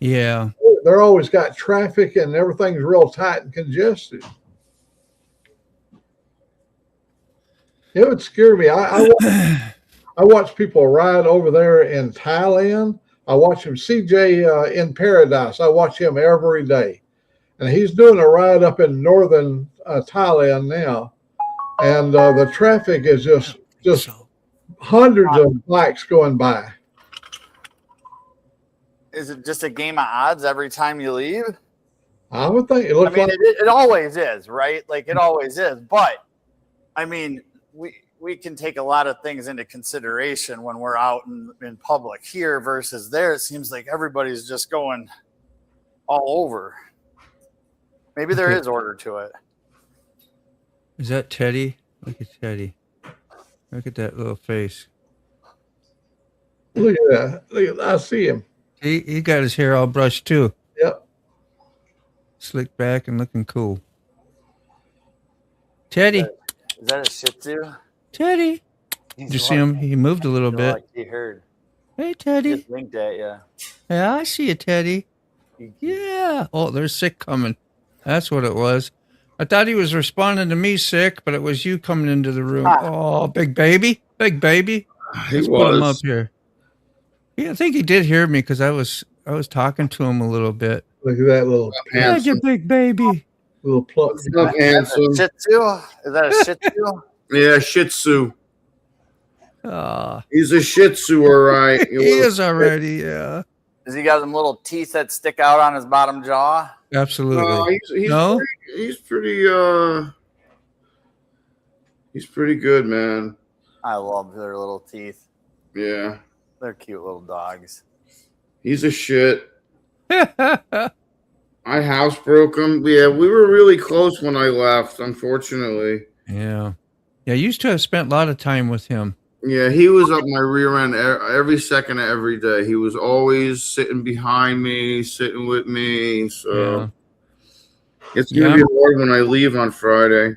Yeah. They're always got traffic and everything's real tight and congested. It would scare me. I watch people ride over there in Thailand. I watch him, CJ in Paradise. I watch him every day. And he's doing a ride up in northern Thailand now. And the traffic is just So, hundreds of bikes going by. Is it just a game of odds every time you leave? I would think it I looks mean, like it always is, right? Like it always is. But I mean, we can take a lot of things into consideration when we're out in public here versus there. It seems like everybody's just going all over. Maybe there is order to it. is that Teddy? Look at Teddy. Look at that little face. look at that. Look at that. I see him. He got his hair all brushed too. Yep. Slicked back and looking cool. Teddy. Is that a Shih Tzu? Teddy. Did you see him? He moved a little bit. Like he heard. Hey, He Teddy. just winked at you. Yeah, I see you, Teddy. Yeah. Oh, there's Sick coming. That's what it was. I thought he was responding to me sick, but it was you coming into the room. Ah. Oh, big baby. He Let's put him up was. here. Yeah, I think he did hear me because I was talking to him a little bit. Look at that little Yeah, you Handsome. big baby. pluck. What's up, handsome? Shih Tzu? Is that a Shih Tzu? Yeah, Shih Tzu. Ah, He's a Shih Tzu, all right. he is already. Yeah, Has he got some little teeth that stick out on his bottom jaw? absolutely. No, he's No? he's pretty he's pretty good, man. I love their little teeth. Yeah, They're cute little dogs. he's a shit. I housebroke him. Yeah, we were really close when I left, unfortunately. Yeah. I used to have spent a lot of time with him. Yeah, he was up my rear end every second of every day. He was always sitting behind me, sitting with me. So it's going to be hard when I leave on Friday.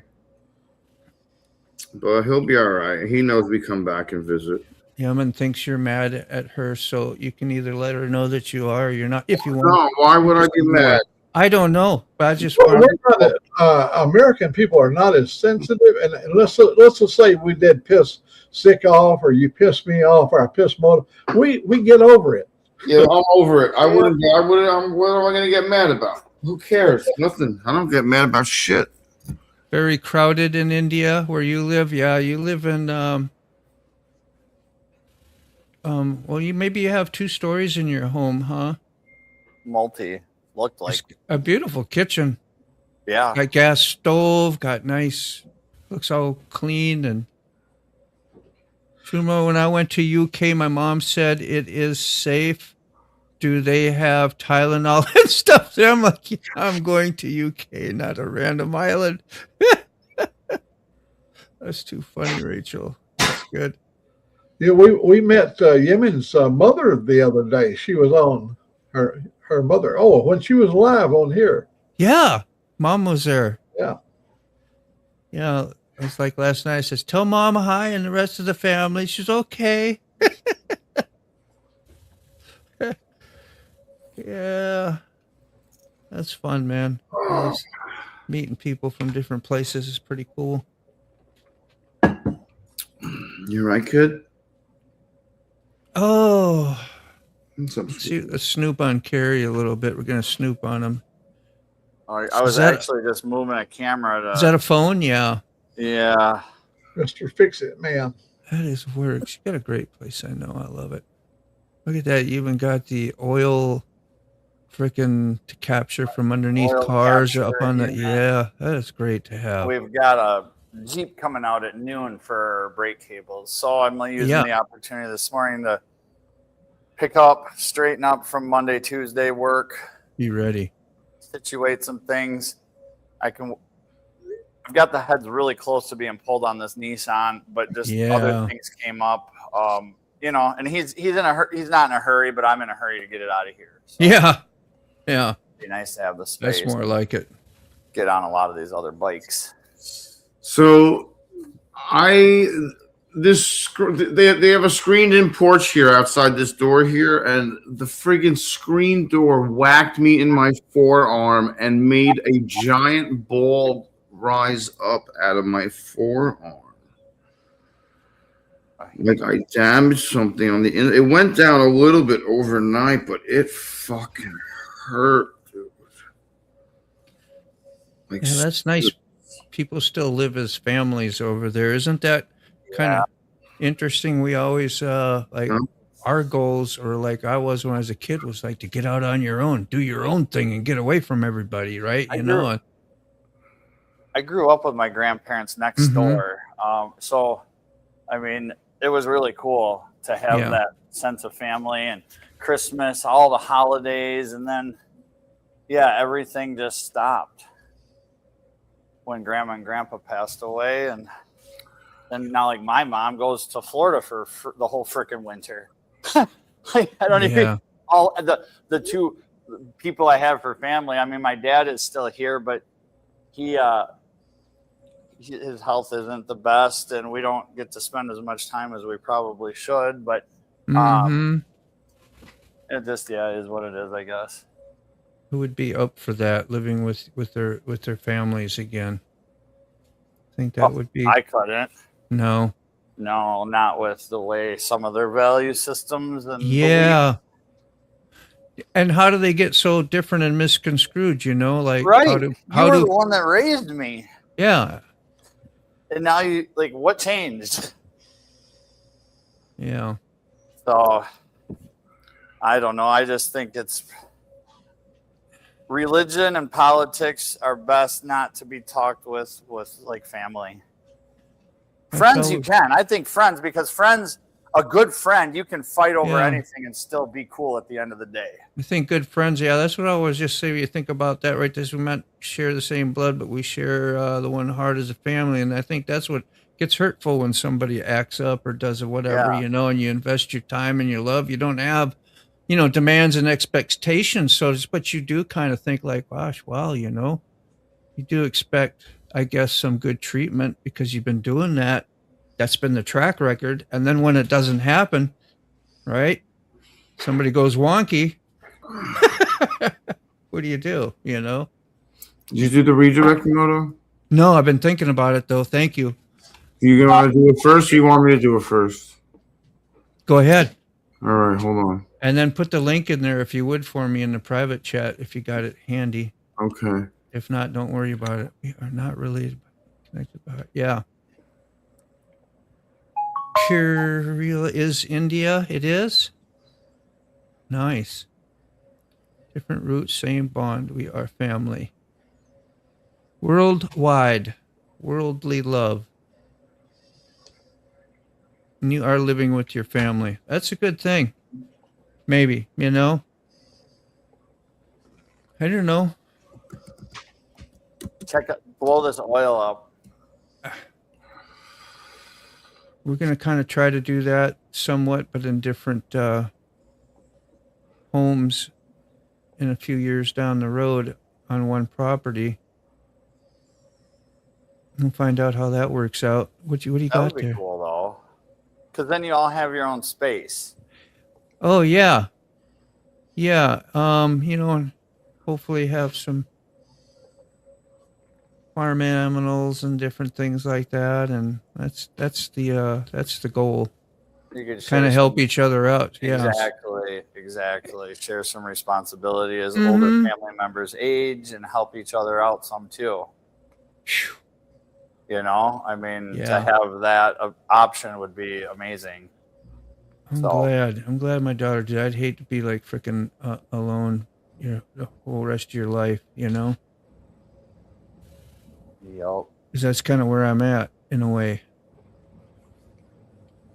But he'll be all right. He knows we come back and visit. Yemen thinks you're mad at her, so you can either let her know that you are or you're not. If you want. No, why would I be mad? I don't know, but I just Well, want American people are not as sensitive, and let's just say we did piss sick off, or you pissed me off, or I pissed Moto. We get over it. Yeah, I'm over it. What am I going to get mad about? Who cares? Nothing. I don't get mad about shit. very crowded in India where you live. Yeah, you live in well, maybe you have 2 stories in your home, huh? Multi looked like. A beautiful kitchen. Yeah. Got gas stove, got nice, looks all clean. And Sumo, when I went to UK, my mom said it is safe. Do they have Tylenol and stuff there? I'm like, yeah, I'm going to UK, not a random island. That's too funny, Rachel. That's good. Yeah, we met Yemen's mother the other day. She was on her mother. Oh, when she was live on here. Yeah, Mom was there. Yeah. Yeah, it's like last night. I says, tell Mom hi and the rest of the family. She's okay. Yeah, that's fun, man. Always meeting people from different places is pretty cool. You right, kid? Oh, What's up, let's snoop on Carrie a little bit. We're gonna snoop on him. I was actually just moving a camera. Is that a phone? Yeah. Yeah. Mr. Fix It Man. That is works. You got a great place. I know. I love it. Look at that. You even got the oil freaking to capture from underneath Oil cars capture, up on the. yeah. Yeah, that is great to have. We've got a Jeep coming out at noon for brake cables. So I'm using the opportunity this morning to pick up, straighten up from Monday, Tuesday work. Be ready. Situate some things. I've got the heads really close to being pulled on this Nissan, but just other things came up. And he's in a he's not in a hurry, but I'm in a hurry to get it out of here. So Yeah. it'd be nice to have the space. That's more like it. Get on a lot of these other bikes. So they have a screened-in porch here outside this door here, and the friggin' screen door whacked me in my forearm and made a giant ball rise up out of my forearm. Like I damaged something on the end. It went down a little bit overnight, but it fucking hurt, dude. Like, Yeah, that's nice. People still live as families over there. Isn't that kind of interesting? We always our goals, or like I was when I was a kid, was like to get out on your own, do your own thing, and get away from everybody, right? I grew up with my grandparents next door. So, I mean, it was really cool to have that sense of family and Christmas, all the holidays. And then, everything just stopped when Grandma and Grandpa passed away. And then now, like, my mom goes to Florida for the whole freaking winter. Like, I don't even, all the 2 people I have for family. I mean, my dad is still here, but his health isn't the best, and we don't get to spend as much time as we probably should. But it just is what it is, I guess. Who would be up for that, living with their families again? I think that would be I couldn't. no. No, not with the way some of their value systems and Yeah. And how do they get so different and misconstrued? You know, like right. how do You were the one that raised me, yeah. and now you like what changed? Yeah. So I don't know. I just think it's religion and politics are best not to be talked with like family. Friends, you can. I think friends, because friends, a good friend, you can fight over anything and still be cool at the end of the day. I think good friends, yeah, that's what I always just say. You think about that, right? This we might share the same blood, but we share the one heart as a family, and I think that's what gets hurtful when somebody acts up or does whatever, you know, and you invest your time and your love. You don't have, you know, demands and expectations, so but you do kind of think like, gosh, well, you know, you do expect, I guess, some good treatment because you've been doing that. That's been the track record. And then when it doesn't happen, right? Somebody goes wonky. What do? You know? Did you do the redirecting, Moto? No, I've been thinking about it though. Thank you. You gonna do it first, or you want me to do it first? Go ahead. All right, hold on. And then put the link in there if you would for me in the private chat if you got it handy. Okay. If not, don't worry about it. We are not related, but connected by it. Yeah. Kerala is India. It is? Nice. Different roots, same bond. We are family. Worldwide. Worldly love. And you are living with your family. That's a good thing. Maybe, you know? I don't know. Blow this oil up. We're going to kind of try to do that somewhat, but in different homes in a few years down the road on one property. We'll find out how that works out. What do you got there? That would be cool, though. Because then you all have your own space. Oh, yeah. Yeah. You know, and hopefully have some farm animals and different things like that, and that's the goal. You could kind of help each other out. Exactly. Share some responsibility as older family members age and help each other out some too. You know, I mean, to have that option would be amazing. I'm glad my daughter did. I'd hate to be like freaking alone, you know, the whole rest of your life, you know. Yep. Because that's kind of where I'm at in a way.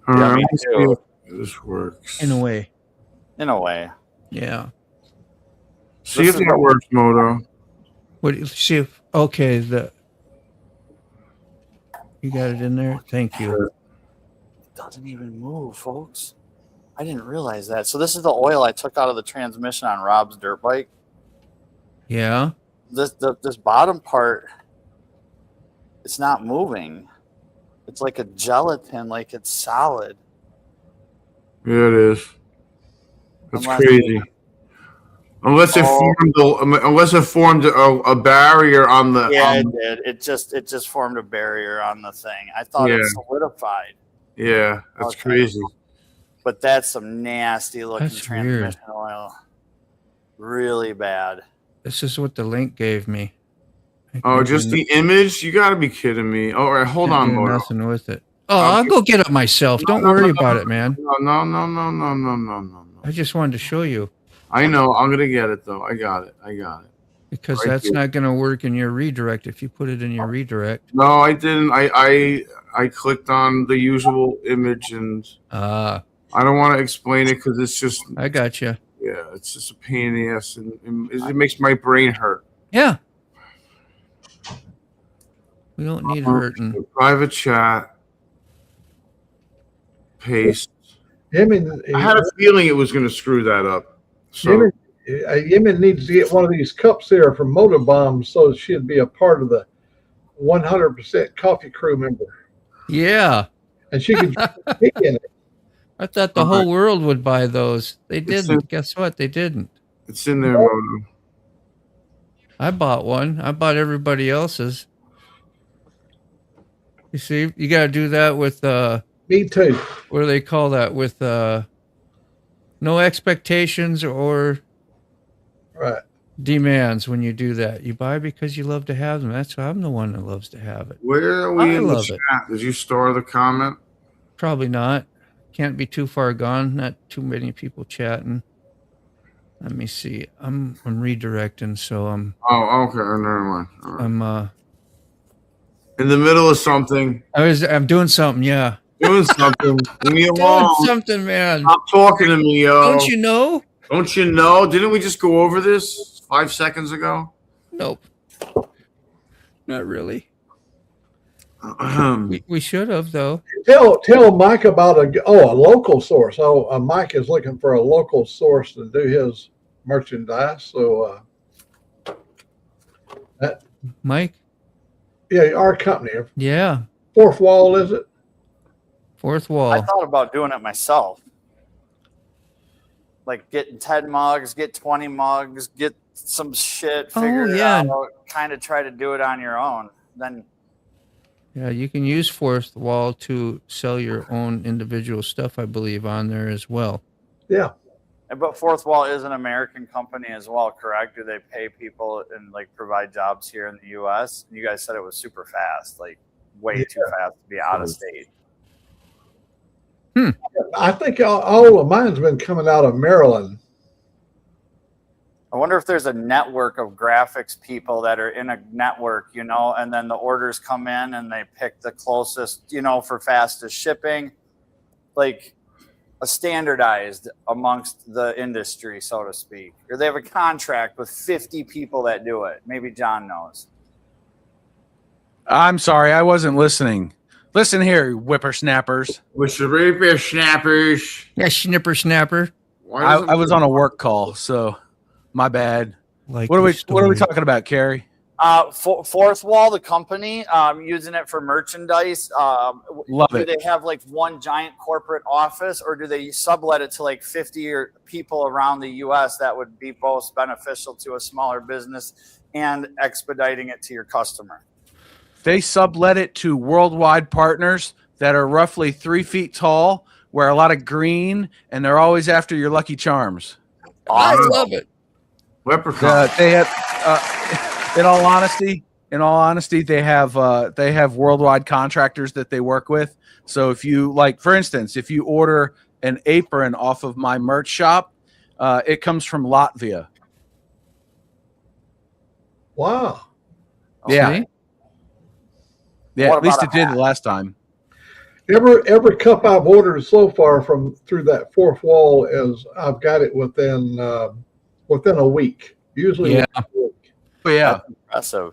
Me too. This works. In a way. Yeah. See if that works, Moto. See if okay, you got it in there? Thank you. It doesn't even move, folks. I didn't realize that. So this is the oil I took out of the transmission on Rob's dirt bike. Yeah. This bottom part, it's not moving. It's like a gelatin, like it's solid. Yeah, it is. That's crazy. Unless it formed a barrier on the. Yeah, it did. It just formed a barrier on the thing. I thought it solidified. Yeah, that's crazy. But that's some nasty looking transmission oil. Really bad. This is what the link gave me. Oh, just the image? You got to be kidding me. All right, hold on, Moto. Nothing with it. Oh, I'll go get it myself. Don't worry about it, man. No. I just wanted to show you. I know. I'm going to get it, though. I got it. Because that's not going to work in your redirect if you put it in your redirect. No, I didn't. I clicked on the usual image, and I don't want to explain it because it's just. I got you. Yeah, it's just a pain in the ass, and it makes my brain hurt. Yeah. We don't need hurting. Private chat. Paste. I had a feeling it was going to screw that up. So Yemen needs to get one of these cups there from MotoBaum so she'd be a part of the 100% coffee crew member. Yeah. And she could drink in it. I thought the whole world would buy those. They didn't. Guess what? They didn't. It's in there, Moto. I bought one. I bought everybody else's. You see, you got to do that with Me too. what do they call that? With no expectations or Right. demands when you do that. You buy because you love to have them. That's why I'm the one that loves to have it. Where are we I in the love it. chat? Did you store the comment? Probably not. Can't be too far gone. Not too many people chatting. Let me see. I'm redirecting, so Oh, okay. Never mind. All right. I'm In the middle of something, I'm doing something. Yeah, doing something. Leave me doing alone. something, man. Stop talking to me, yo. Don't you know? Don't you know? Didn't we just go over this 5 seconds ago? Nope. Not really. Ahem. We should have though. Tell Mike about a local source. Mike is looking for a local source to do his merchandise. So Mike. yeah, our company, Yeah. Fourth Wall, is it? Fourth I wall. thought about doing it myself. Like getting 10 mugs, get 20 mugs, get some shit, figure it yeah. out, kind of try to do it on your own. Then Yeah, you can use Fourth Wall to sell your own individual stuff, I believe, on there as well. Yeah. but Fourth Wall is an American company as well, correct? Do they pay people and like provide jobs here in the US? You guys said it was super fast, like way too fast to be out of state. I think all of mine's been coming out of Maryland. I wonder if there's a network of graphics people that are in a network, you know, and then the orders come in and they pick the closest, you know, for fastest shipping, like a standardized amongst the industry, so to speak. Or they have a contract with 50 people that do it. Maybe John knows. I'm sorry, I wasn't listening. Listen here, whippersnappers. With the reaper snappers. Yeah, snapper. I was on a work call, so my bad. Like What are we story. talking about, Carrie? Fourth Wall, the company, using it for merchandise. Love do it. they have like one giant corporate office, or do they sublet it to like 50 or people around the U.S. that would be both beneficial to a smaller business and expediting it to your customer? They sublet it to worldwide partners that are roughly 3 feet tall, wear a lot of green, and they're always after your Lucky Charms. I love it. Leprechaun. They have, in all honesty, they have worldwide contractors that they work with. So if you like, for instance, if you order an apron off of my merch shop, it comes from Latvia. Wow. Yeah. See? Yeah, What at least about it a did hat? last time. Every cup I've ordered so far through that Fourth Wall is I've got it within a week. Usually Yeah. within a week. But yeah, Impressive.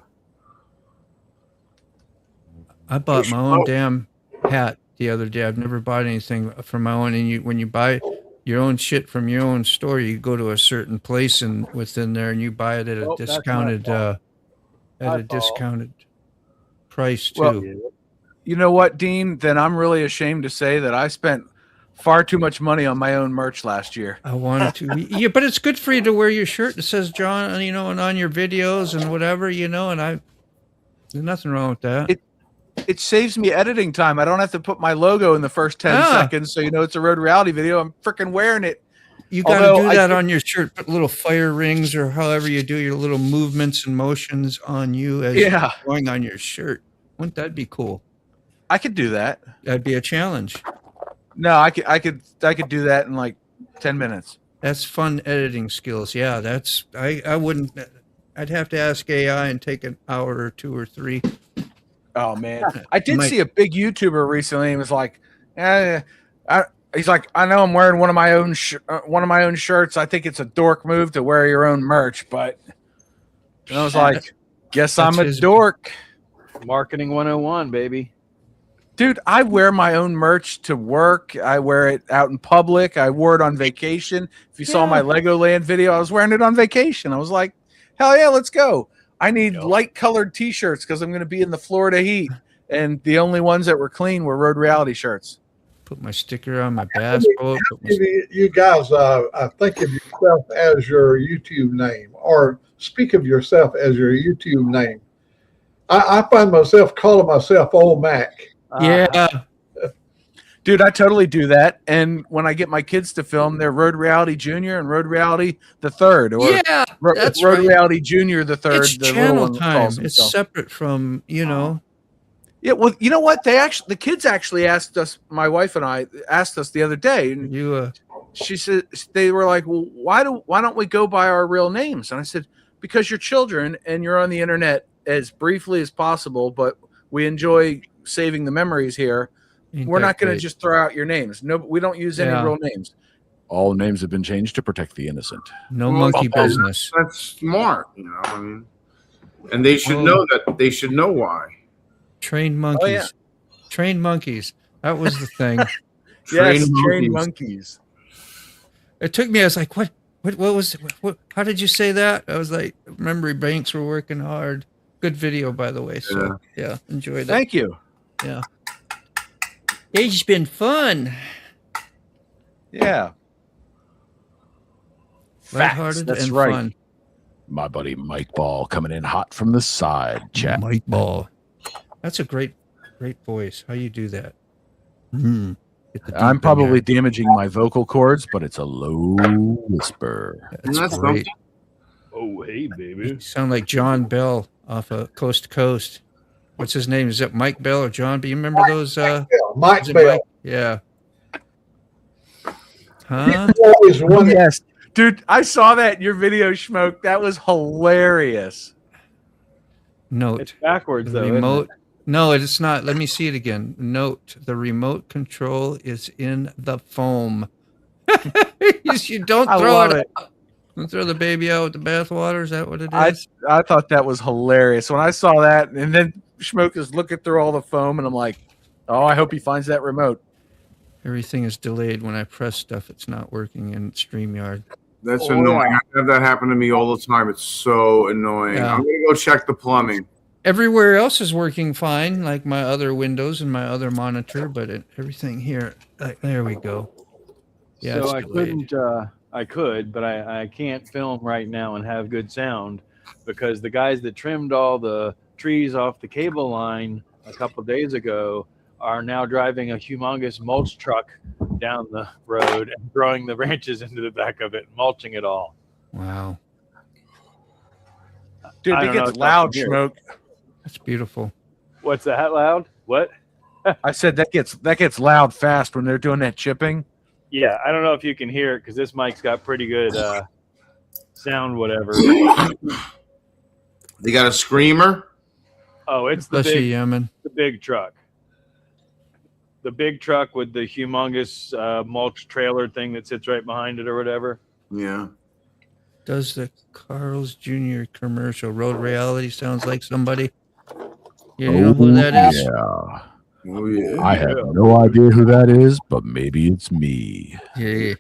I bought my own damn hat the other day. I've never bought anything from my own. And when you buy your own shit from your own store, you go to a certain place and within there, and you buy it at a Oh, that's my discounted fault. discounted price too. Well, you know what, Dean? Then I'm really ashamed to say that I spent far too much money on my own merch last year. I wanted to, yeah, but it's good for you to wear your shirt that says John, you know, and on your videos and whatever, you know, and there's nothing wrong with that. It saves me editing time. I don't have to put my logo in the first 10 seconds, so you know it's a Road Reality video. I'm freaking wearing it. You got to Although do that on your shirt. Put little fire rings or however you do your little movements and motions on you as you're going on your shirt. Wouldn't that be cool? I could do that. That'd be a challenge. No, I could do that in like 10 minutes. That's fun editing skills. Yeah, I wouldn't. I'd have to ask AI and take an hour or 2 or 3. Oh man, I did see a big YouTuber recently. He was like, he's like, I know I'm wearing one of my own shirts. I think it's a dork move to wear your own merch, but and I was like, guess I'm a dork. Marketing 101, baby. Dude, I wear my own merch to work. I wear it out in public. I wore it on vacation. If you saw my Legoland video, I was wearing it on vacation. I was like, hell yeah, let's go. I need light colored t-shirts because I'm going to be in the Florida heat. And the only ones that were clean were Road Reality shirts. Put my sticker on my bass boat. You guys think of yourself as your YouTube name, or speak of yourself as your YouTube name. I find myself calling myself Old Mac. Yeah. Dude, I totally do that. And when I get my kids to film, they're Road Reality Junior and Road Reality the Third, or Yeah, that's Road right. Reality Junior the Third. It's the channel little one time. calls It's himself. separate from, Yeah, well, you know what? The kids actually asked us, my wife and I asked us the other day, and she said, they were like, well, why don't we go by our real names? And I said, because you're children and you're on the internet as briefly as possible, but we enjoy saving the memories here. We're not going to just throw out your names. No, we don't use any real names. All names have been changed to protect the innocent. No monkey business. That's smart, I mean, and they should know that. They should know why. Trained monkeys. Oh, yeah. Trained monkeys. That was the thing. Yes, trained monkeys. It took me. I was like, what was? How did you say that? I was like, memory banks were working hard. Good video, by the way. So yeah, enjoyed it. Thank you. Yeah. It's been fun. Yeah. Lighthearted That's and right. fun. My buddy Mike Ball coming in hot from the side. Chat. Mike Ball. That's a great voice. How you do that? I'm probably damaging my vocal cords, but it's a low whisper. That's great. Oh, hey, baby. You sound like John Bell off of Coast to Coast. What's his name? Is it Mike Bell or John? Do you remember those? Mike Bell. Yeah. Huh? Yes. Dude, I saw that in your video, Schmoke. That was hilarious. Note. It's backwards, The though. remote. No, it's not. Let me see it again. Note, the remote control is in the foam. You don't throw it out. Don't throw the baby out with the bathwater. Is that what it is? I thought that was hilarious. When I saw that, and then Schmoke is looking through all the foam, and I'm like, oh, I hope he finds that remote. Everything is delayed. When I press stuff, it's not working in StreamYard. That's annoying. I have that happen to me all the time. It's so annoying. Yeah. I'm gonna go check the plumbing. Everywhere else is working fine, like my other windows and my other monitor, but everything here, there we go. Yeah, so it's delayed. I could, but I can't film right now and have good sound because the guys that trimmed all the trees off the cable line a couple of days ago are now driving a humongous mulch truck down the road and throwing the branches into the back of it, mulching it all. Wow. Dude, it gets loud, Schmoke. That's beautiful. What's that loud? What? I said that gets loud fast when they're doing that chipping. Yeah, I don't know if you can hear it because this mic's got pretty good sound, whatever. They got a screamer. Oh, it's the Bless you, big, Yemen. the big truck. The big truck with the humongous mulch trailer thing that sits right behind it or whatever. Yeah. Does the Carl's Jr. commercial Road Reality sounds like somebody? You know who that is? Yeah. Oh yeah. I have no idea who that is, but maybe it's me. Yeah.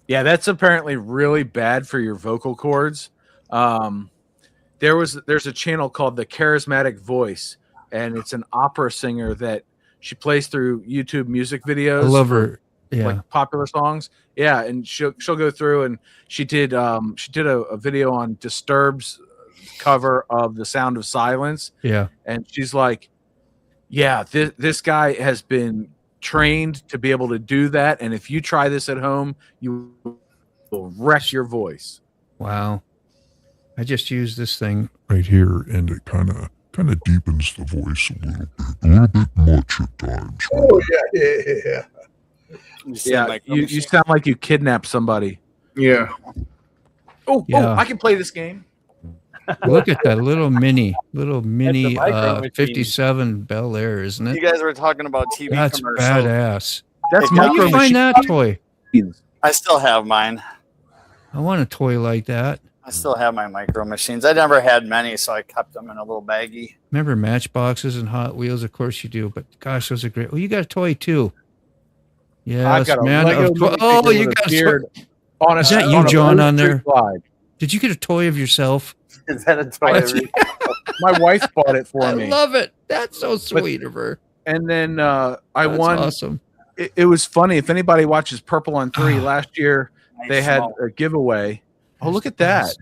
Yeah, that's apparently really bad for your vocal cords. There's a channel called The Charismatic Voice, and it's an opera singer that she plays through YouTube music videos. I love her. Yeah. Like popular songs. Yeah, and she'll go through, and she did a video on Disturbed's cover of The Sound of Silence. Yeah. And she's like, yeah, this guy has been trained to be able to do that, and if you try this at home, you will wreck your voice. Wow. I just used this thing. Right here, and it kind of deepens the voice a little bit much at times. Oh yeah. Yeah, you sound like you kidnapped somebody. Yeah. Oh, Yeah. I can play this game. Look at that little mini micro machine. 57 Bel Air, isn't You it? guys were talking about TV That's commercials. badass. That's How do you micro find that machine. toy? I still have mine. I want a toy like that. I still have my micro machines. I never had many, so I kept them in a little baggie. Remember Matchboxes and Hot Wheels? Of course you do, but gosh, those are great. Oh, you got a toy too. Yes, I've got a man. Lego Of course. movie Oh, figure you with a got a beard toy. on a, Is that on you, a John, on Blue there? Street slide. Did you get a toy of yourself? Is that a toy? My wife bought it for I me. love it. That's so sweet of her. And then I That's won. awesome. It was funny. If anybody watches Purple on 3 last year, they had a giveaway. Oh, look at that!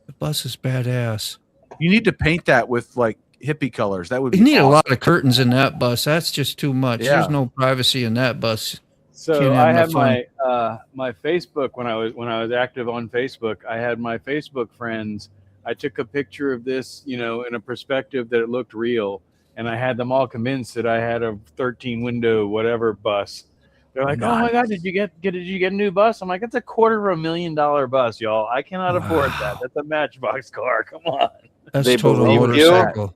The bus is badass. You need to paint that with like hippie colors. That would be You need awesome. a lot of curtains in that bus. That's just too much. Yeah. There's no privacy in that bus. So Can't have I no had fun. my Facebook when I was active on Facebook. I had my Facebook friends. I took a picture of this, you know, in a perspective that it looked real, and I had them all convinced that I had a 13 window whatever bus. They're like, "Oh my god, did you get a new bus?" I'm like, "It's a $250,000 bus, y'all. I cannot afford that. That's a Matchbox car. Come on." That's They total believe you? motorcycle.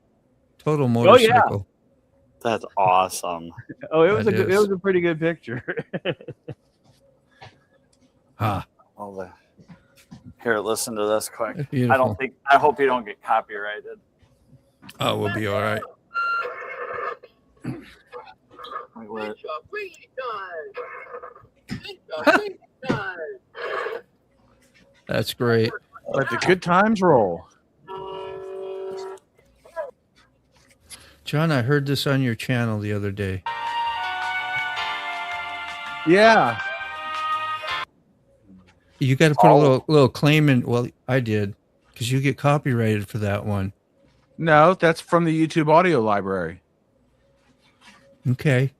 Total motorcycle. That's awesome. Oh, it was That it is. was a pretty good picture. Here, listen to this quick. That's beautiful. I hope you don't get copyrighted. Oh, we'll be all right. That's great. Let the good times roll. John, I heard this on your channel the other day. Yeah. You got to put a little claim in. Well, I did, because you get copyrighted for that one. No, that's from the YouTube audio library. Okay.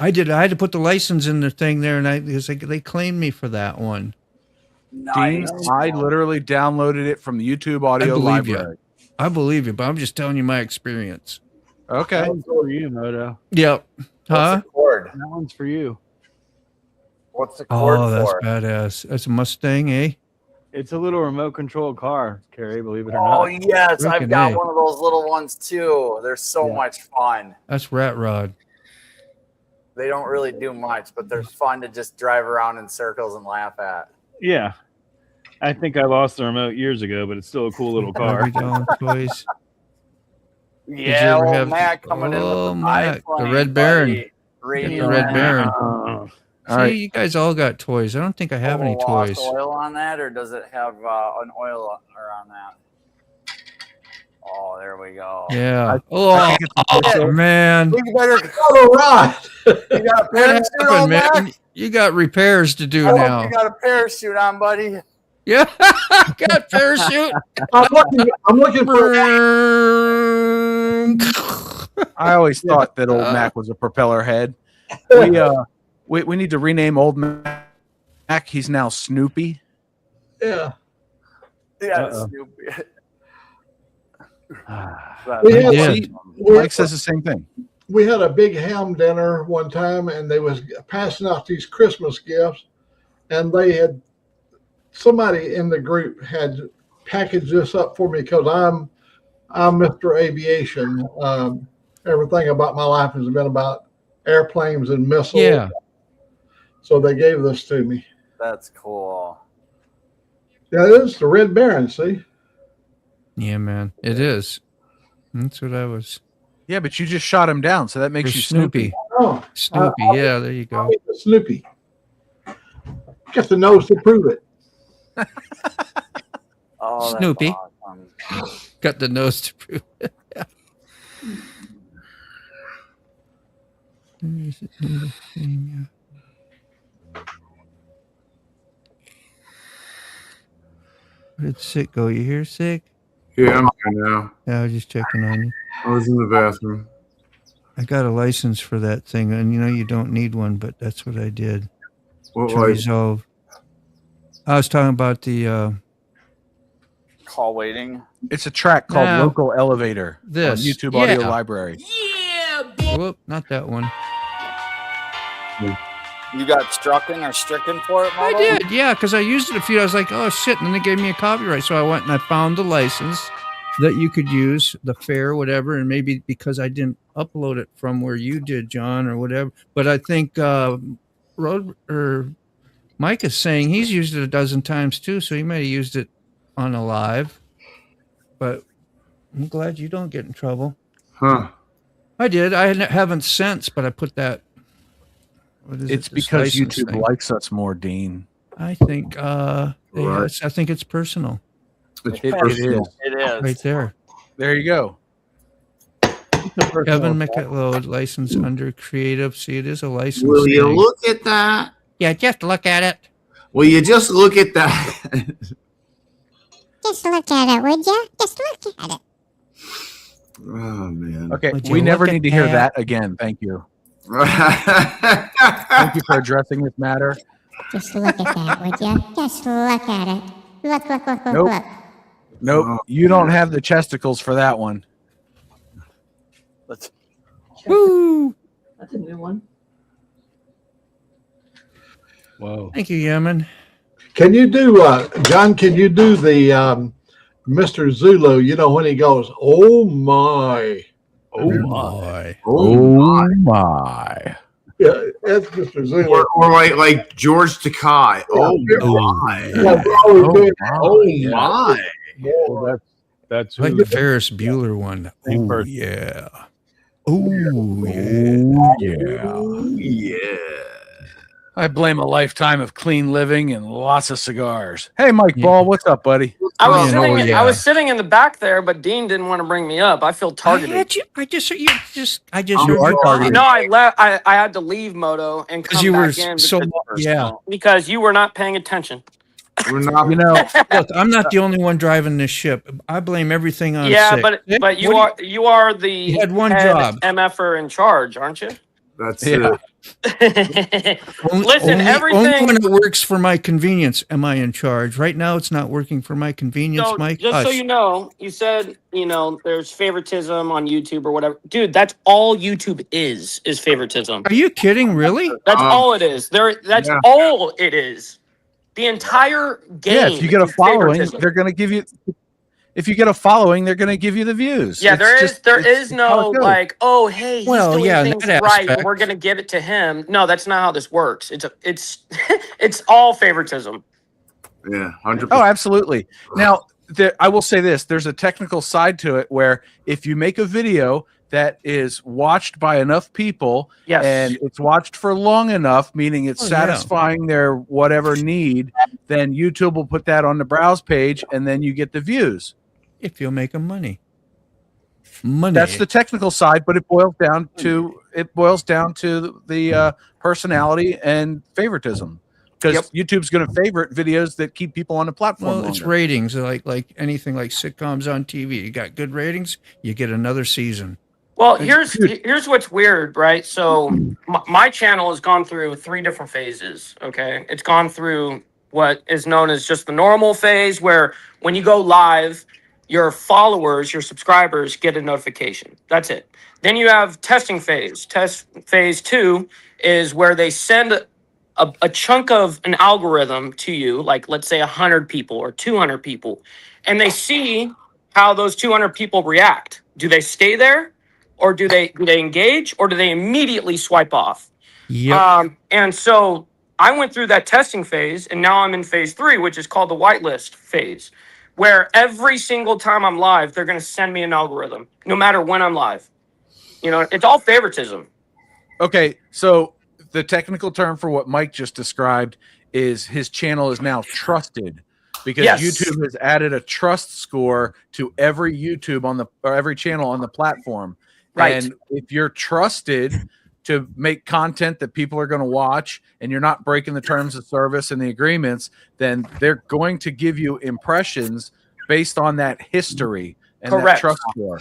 I did. I had to put the license in the thing there, and they claimed me for that one. Dean, I literally downloaded it from the YouTube audio believe you. library. I believe you, but I'm just telling you my experience. Okay. That one's for you, Moto. Yep. Huh? What's the cord? That one's for you. What's the cord Oh, that's for? badass. That's a Mustang, eh? It's a little remote control car, Carrie, believe it or Oh not. yes, I've Freaking got A. one of those little ones too. They're so much fun. That's Rat Rod. They don't really do much, but they're fun to just drive around in circles and laugh at. Yeah. I think I lost the remote years ago, but it's still a cool little car. Barbie doll toys. Yeah, ever old have- Mac coming in with Oh, the Mac, the biplane, Red Baron. buddy. Radio The Red Baron. Oh. See, right. you guys all got toys. I don't think I have any Lost toys. oil on that, or does it have an oil on that? Oh, there we go. Yeah. I Oh, think it's man. You better. All right. You got a What parachute on, happened, Mac? man? You got repairs to do I hope now. you got a parachute on, buddy. Yeah. Got parachute. I'm looking for. I always thought that old Mac was a propeller head. We need to rename old Mac. He's now Snoopy. Yeah. Yeah, Uh-oh. Snoopy. We had, did. Mike says the same thing. we had a big ham dinner one time, and they was passing out these Christmas gifts, and they had somebody in the group had packaged this up for me because I'm Mr. Aviation. Everything about my life has been about airplanes and missiles. Yeah. So they gave this to me. That's cool. Yeah, it is the Red Baron. See. Yeah, man. It is. That's what I was. Yeah, but you just shot him down, so that makes For you Snoopy. Oh, Snoopy. Yeah, there you go. Snoopy. Just the nose to prove it. Oh, that's Snoopy. awesome. Got the nose to prove it. Where did Sick go? You here, Sick? Yeah, I'm here now. Yeah, I was just checking on you. I was in the bathroom. I got a license for that thing, and you know you don't need one, but that's what I did What to was resolve. I was talking about the Call waiting. It's a track called No. Local Elevator. This. On YouTube Audio Yeah. Library. whoop, not that one. You got stricken for it, I Moto? did, yeah, because I used it a few. I was like, oh shit, and then they gave me a copyright, so I went and I found the license that you could use, the fair, whatever, and maybe because I didn't upload it from where you did, John, or whatever. But I think Mike is saying he's used it a dozen times too, so he might have used it on a live. But I'm glad you don't get in trouble. Huh. I did. I haven't since, but I put that. What is It's it, this because license YouTube thing. likes us more, Dean. I think Right. I think it's personal. It's It personal. is. It is. Right there. There you go. Kevin McLeod, license under Creative. See, it is a license. Will you thing. look at that? Yeah, just look at it. Will you just look at that? Just look at it, would you? Just look at it. Oh man. Okay, Would you we never look at need to hear that? that again. Thank you. Thank you for addressing this matter. Just look at that, would you? Just look at it. Look, look, look, look, Nope. look. Nope, you don't have the chesticles for that one. Let's- Woo! That's a new one. Whoa. Thank you, Yemen. Can you do, John? Can you do the Mr. Zulu? You know when he goes, "Oh my." Oh my! Oh my! Yeah, that's Mr. Zulu. or like George Takei. Oh my. Yeah, we're always doing Oh Yeah. my. that. That's Like who the Ferris Bueller one. Same Oh person. yeah. Oh yeah. Yeah. Yeah. I blame a lifetime of clean living and lots of cigars. Hey, Mike Yeah. Ball, what's up, buddy? I was Oh, sitting. yeah. I was sitting in the back there, but Dean didn't want to bring me up. I feel targeted. I just heard you You are heard targeted. No, I left. I had to leave Moto and come you were back in so because, because you were not paying attention. We're not. You know, Look, I'm not the only one driving this ship. I blame everything on Yeah, Sick. but Sick, but you what are you are the You had one head job. MFer in charge, aren't you? That's Yeah. it. Listen, only everything. when it works for my convenience am I in charge. Right now, it's not working for my convenience, So, Mike. just so Hush. you know, you said there's favoritism on YouTube or whatever, dude. That's all YouTube is favoritism. Are you kidding? Really? That's Um, all it is. That's yeah. all it is. The entire game. yeah, if you get a is following, favoritism. they're going to give you. If you get a following, they're going to give you the views. Yeah, It's there just- is it's no how it goes. like, oh hey, he's Well, doing yeah, in things that right. aspect. We're gonna give it to him. No, that's not how this works. It's it's all favoritism. Yeah. 100%. Oh, absolutely. Now, I will say this: there's a technical side to it where if you make a video that is watched by enough people Yes. and it's watched for long enough, meaning it's Oh, yeah. satisfying their whatever need, then YouTube will put that on the browse page, and then you get the views. If you'll make them money. Money. That's the technical side, but it boils down to the personality and favoritism, because Yep. YouTube's going to favorite videos that keep people on the platform. Well, it's longer. ratings, like anything like sitcoms on TV. You got good ratings, you get another season. Well, It's here's what's weird, right? So my channel has gone through 3 different phases. Okay, it's gone through what is known as just the normal phase, where when you go live, your followers, your subscribers get a notification. That's it. Then you have testing phase. Test phase 2 is where they send a chunk of an algorithm to you, like let's say 100 people or 200 people, and they see how those 200 people react. Do they stay there? Or do they engage, or do they immediately swipe off? Yep. And so I went through that testing phase, and now I'm in phase 3, which is called the whitelist phase, where every single time I'm live, they're going to send me an algorithm, no matter when I'm live. It's all favoritism. Okay, so the technical term for what Mike just described is his channel is now trusted, because Yes. YouTube has added a trust score to every every channel on the platform. Right. And if you're trusted to make content that people are going to watch, and you're not breaking the terms of service and the agreements, then they're going to give you impressions based on that history and that Correct. trust score.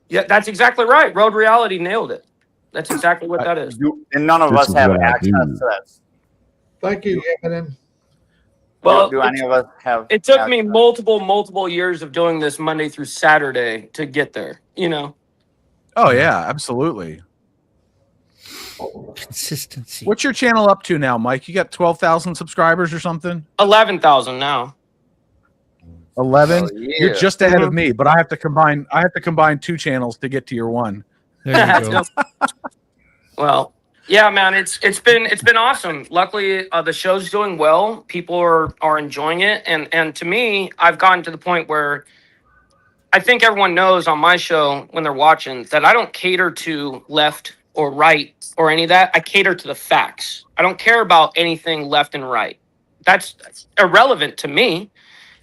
Yeah, that's exactly right. Road Reality nailed it. That's exactly what that is. And none of us have access to that. Thank you, Eminem. Well, do any of us have? It took me access? multiple years of doing this Monday through Saturday to get there. Oh yeah, absolutely. Consistency. What's your channel up to now, Mike? You got 12,000 subscribers or something? 11,000 now. 11. Oh, yeah. You're just ahead of me, but I have to combine 2 channels to get to your 1. There you go. Well, yeah, man, it's been awesome. Luckily, the show's doing well. People are enjoying it, and to me, I've gotten to the point where I think everyone knows on my show when they're watching that I don't cater to left or right or any of that. I cater to the facts. I don't care about anything left and right. That's irrelevant to me.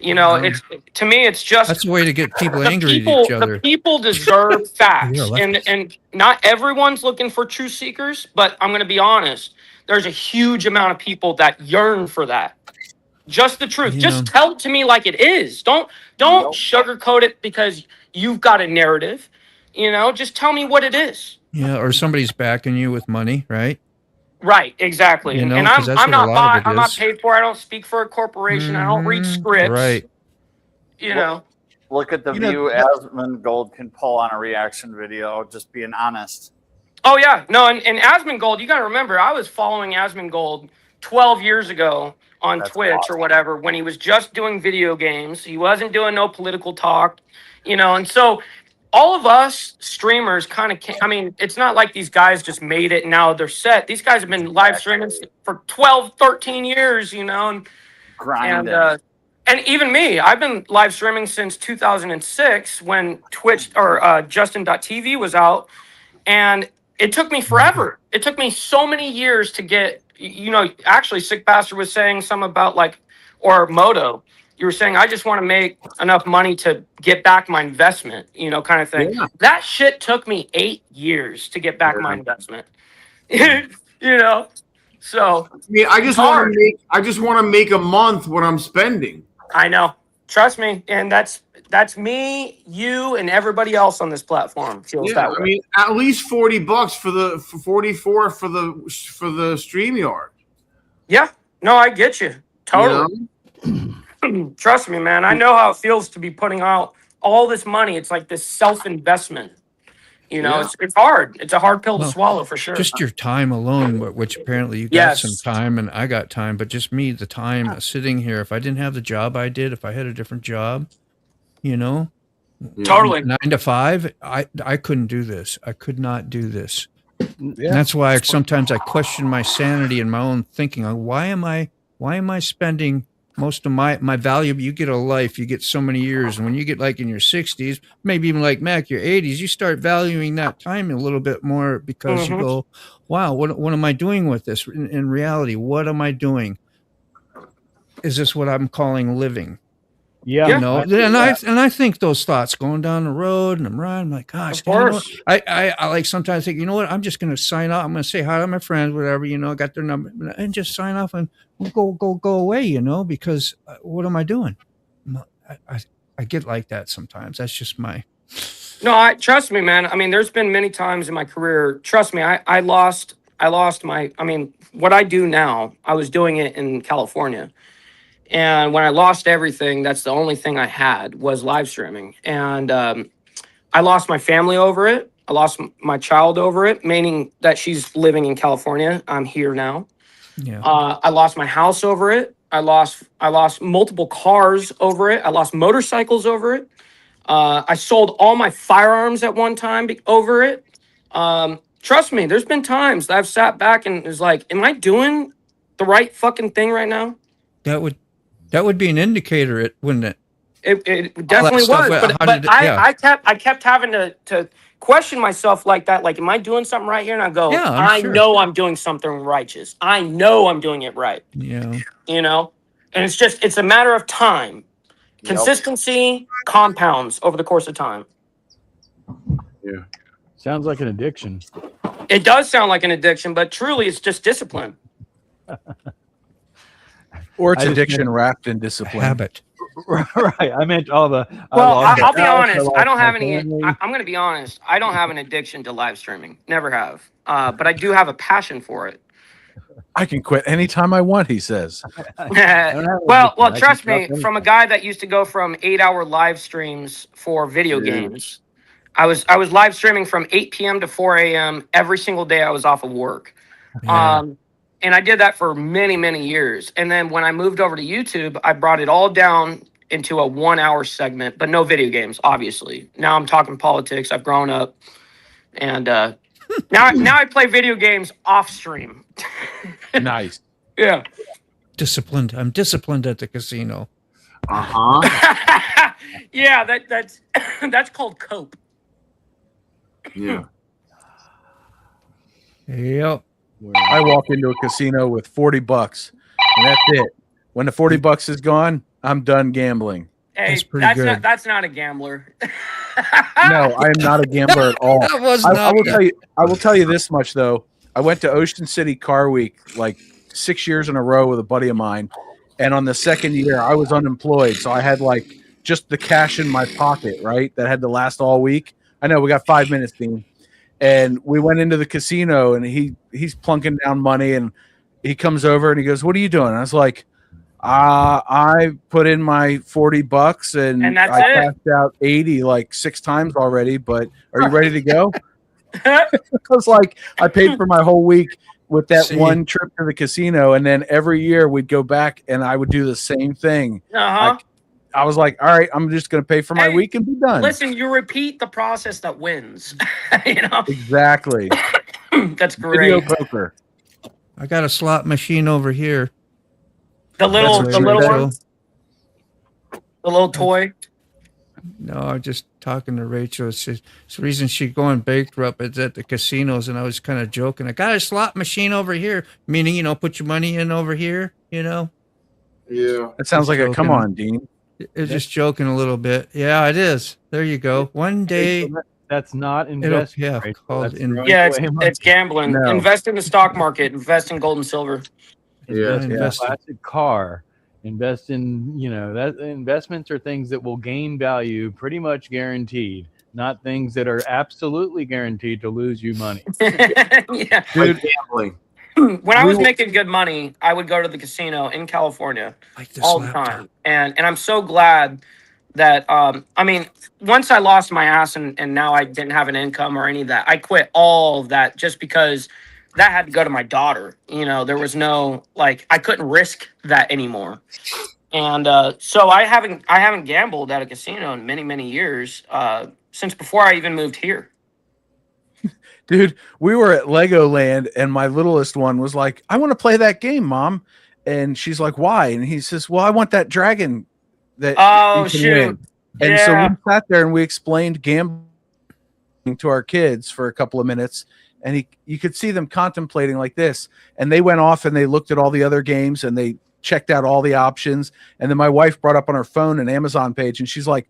You know, it's to me, it's just That's a way to get people the angry people, at each other. the people deserve facts, You're elected. and not everyone's looking for truth seekers. But I'm going to be honest. There's a huge amount of people that yearn for that. Just the truth. Yeah. Just tell it to me like it is. Don't sugarcoat it because you've got a narrative. You know, just tell me what it is. Yeah, or somebody's backing you with money, right? Right, exactly. You know, and 'cause that's I'm what a not lot of it I'm not is. paid for. I don't speak for a corporation. I don't read scripts. Right. You know. Look at the You know, view Asmongold can pull on a reaction video. Just being honest. Oh yeah, no, and Asmongold, you got to remember, I was following Asmongold 12 years ago on Twitch or whatever when he was just doing video games. He wasn't doing no political talk, you know, and so all of us streamers kind of I mean, it's not like these guys just made it and now they're set. These guys have been live streaming for 12, 13 years, you know, and Grinding. and even me, I've been live streaming since 2006 when Twitch or Justin.tv was out. And it took me forever. It took me so many years to get, you know, actually Sick Bastard was saying something about like, or Moto, you were saying, I just want to make enough money to get back my investment, you know, kind of thing. Yeah. That shit took me 8 years to get back my investment, you know? So I mean, I just want to make a month what I'm spending. I know, trust me. And that's me, you, and everybody else on this platform feels that way. I mean, at least $40 for 44 for the StreamYard. Yeah, no, I get you totally. You Trust me, man. I know how it feels to be putting out all this money. It's like this self-investment. You know, Yeah. it's hard. It's a hard pill to Well, swallow for sure. Just your time alone, which apparently you got Yes. some time and I got time, but just me, the time sitting here. If I didn't have the job I did, if I had a different job, you know, Totally. 9 to 5, I couldn't do this. I could not do this. Yeah. And that's why sometimes I question my sanity and my own thinking. Why am I spending most of my valuable? You get a life, you get so many years, and when you get like in your 60s, maybe even like Mac, your 80s, you start valuing that time a little bit more because you go, wow, what am I doing with this? In reality, what am I doing? Is this what I'm calling living? Yeah. You know, and I think those thoughts going down the road, and I'm riding. I'm like, gosh, Of course. you know, I like sometimes think, you know what, I'm just going to sign off. I'm going to say hi to my friends, whatever, you know, I got their number, and just sign off and go away, you know, because what am I doing? I get like that sometimes. That's just my. No, trust me, man. I mean, there's been many times in my career. Trust me, I lost my. I mean, what I do now, I was doing it in California. And when I lost everything, that's the only thing I had was live streaming. And I lost my family over it. I lost my child over it, meaning that she's living in California. I'm here now. Yeah. I lost my house over it. I lost multiple cars over it. I lost motorcycles over it. I sold all my firearms at one time over it. Trust me, there's been times that I've sat back and was like, am I doing the right fucking thing right now? That would be an indicator, wouldn't it? It definitely stuff, was, but I kept having to question myself like that. Like, am I doing something right here? And I go, Yeah, I sure. know I'm doing something righteous. I know I'm doing it right. Yeah. You know, and it's a matter of time. Consistency compounds over the course of time. Yeah. Sounds like an addiction. It does sound like an addiction, but truly, it's just discipline. Or it's I just addiction meant- wrapped in discipline. Habit. Right. I meant all the. Well, I lost I'll be my house, honest. lost I don't my have any. family. I'm going to be honest. I don't have an addiction to live streaming. Never have. But I do have a passion for it. I can quit anytime I want, he says. don't have an well, addiction. I can trust drop me. anything. From a guy that used to go from 8-hour live streams for video games, I was live streaming from 8 p.m. to 4 a.m. every single day I was off of work. Yeah. And I did that for many, many years. And then when I moved over to YouTube, I brought it all down into a 1-hour segment, but no video games, obviously. Now I'm talking politics. I've grown up. And now I play video games off stream. Nice. Yeah. Disciplined. I'm disciplined at the casino. Yeah, that's called cope. Yeah. Yep. I walk into a casino with $40 and that's it. When the $40 is gone, I'm done gambling. Hey, That's pretty good. That's not a gambler. No, I am not a gambler at all. That was I not. will tell you. I will tell you this much though. I went to Ocean City Car Week like 6 years in a row with a buddy of mine, and on the second year I was unemployed, so I had like just the cash in my pocket, right? That had to last all week. I know we got 5 minutes, Dean, and we went into the casino, and he's plunking down money, and he comes over and he goes, "What are you doing?" And I was like, I put in my $40 and that's I it? cashed out 80 like 6 times already, but are you ready to go? I was like, I paid for my whole week with that one trip to the casino, and then every year we'd go back and I would do the same thing. Uh-huh. I was like, all right, I'm just going to pay for my week and be done. Listen, you repeat the process that wins. You know? Exactly. That's great. Video poker. I got a slot machine over here. The little That's what one? Rachel- The little toy? No, I'm just talking to Rachel. It's the reason she's going bankrupt is at the casinos, and I was kind of joking. I got a slot machine over here, meaning, put your money in over here, Yeah. That sounds like a come on, Dean. It's just joking a little bit. Yeah, it is. There you go. One day. That's not investment. Yeah, called Yeah, it's gambling. No. Invest in the stock market. Invest in gold and silver. Invest in Classic car. Invest in, that investments are things that will gain value pretty much guaranteed, not things that are absolutely guaranteed to lose you money. Yeah. Dude, gambling. When I was making good money, I would go to the casino in California all the time. And I'm so glad that, once I lost my ass and now I didn't have an income or any of that, I quit all of that just because that had to go to my daughter. There was no, I couldn't risk that anymore. And so I haven't gambled at a casino in many, many years, since before I even moved here. Dude, we were at Legoland and my littlest one was like, I want to play that game, Mom. And she's like, why? And he says, well, I want that dragon that you can win. And so we sat there and we explained gambling to our kids for a couple of minutes. And you could see them contemplating like this. And they went off and they looked at all the other games and they checked out all the options. And then my wife brought up on her phone an Amazon page and she's like,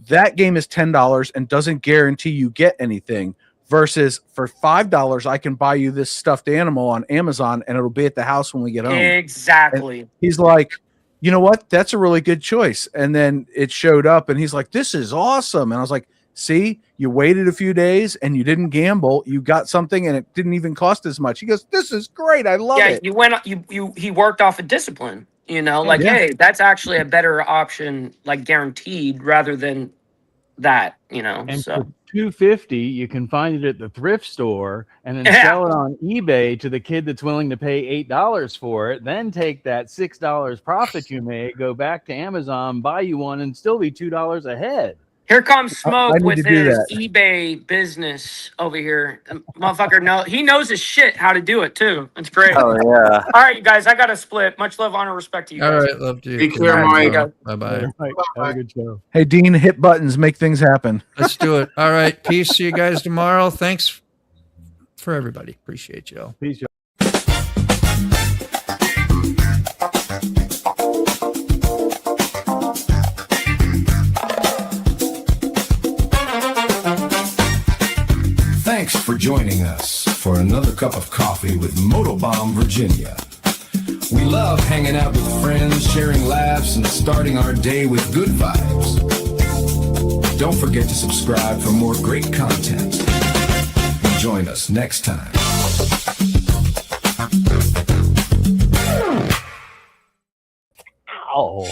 that game is $10 and doesn't guarantee you get anything. Versus for $5, I can buy you this stuffed animal on Amazon and it'll be at the house when we get home. Exactly. And he's like, you know what? That's a really good choice. And then it showed up and he's like, this is awesome. And I was like, see, you waited a few days and you didn't gamble. You got something and it didn't even cost as much. He goes, this is great. I love it. He worked off of discipline, hey, that's actually a better option, guaranteed rather than that, And so. for $2.50, you can find it at the thrift store and then sell it on eBay to the kid that's willing to pay $8 for it. Then take that $6 profit you made, go back to Amazon, buy you one, and still be $2 ahead. Here comes Smoke with his that. eBay business over here. Motherfucker, he knows his shit how to do it too. It's great. Oh yeah. All right, you guys, I got to split. Much love, honor, respect to you guys. All right, love you. Take care, Mike. Bye-bye. Have a good show. Hey, Dean, hit buttons, make things happen. Let's do it. All right. Peace. See you guys tomorrow. Thanks for everybody. Appreciate y'all. Peace, y'all. Thanks for joining us for another cup of coffee with MotoBaum, Virginia. We love hanging out with friends, sharing laughs, and starting our day with good vibes. Don't forget to subscribe for more great content. Join us next time. Oh.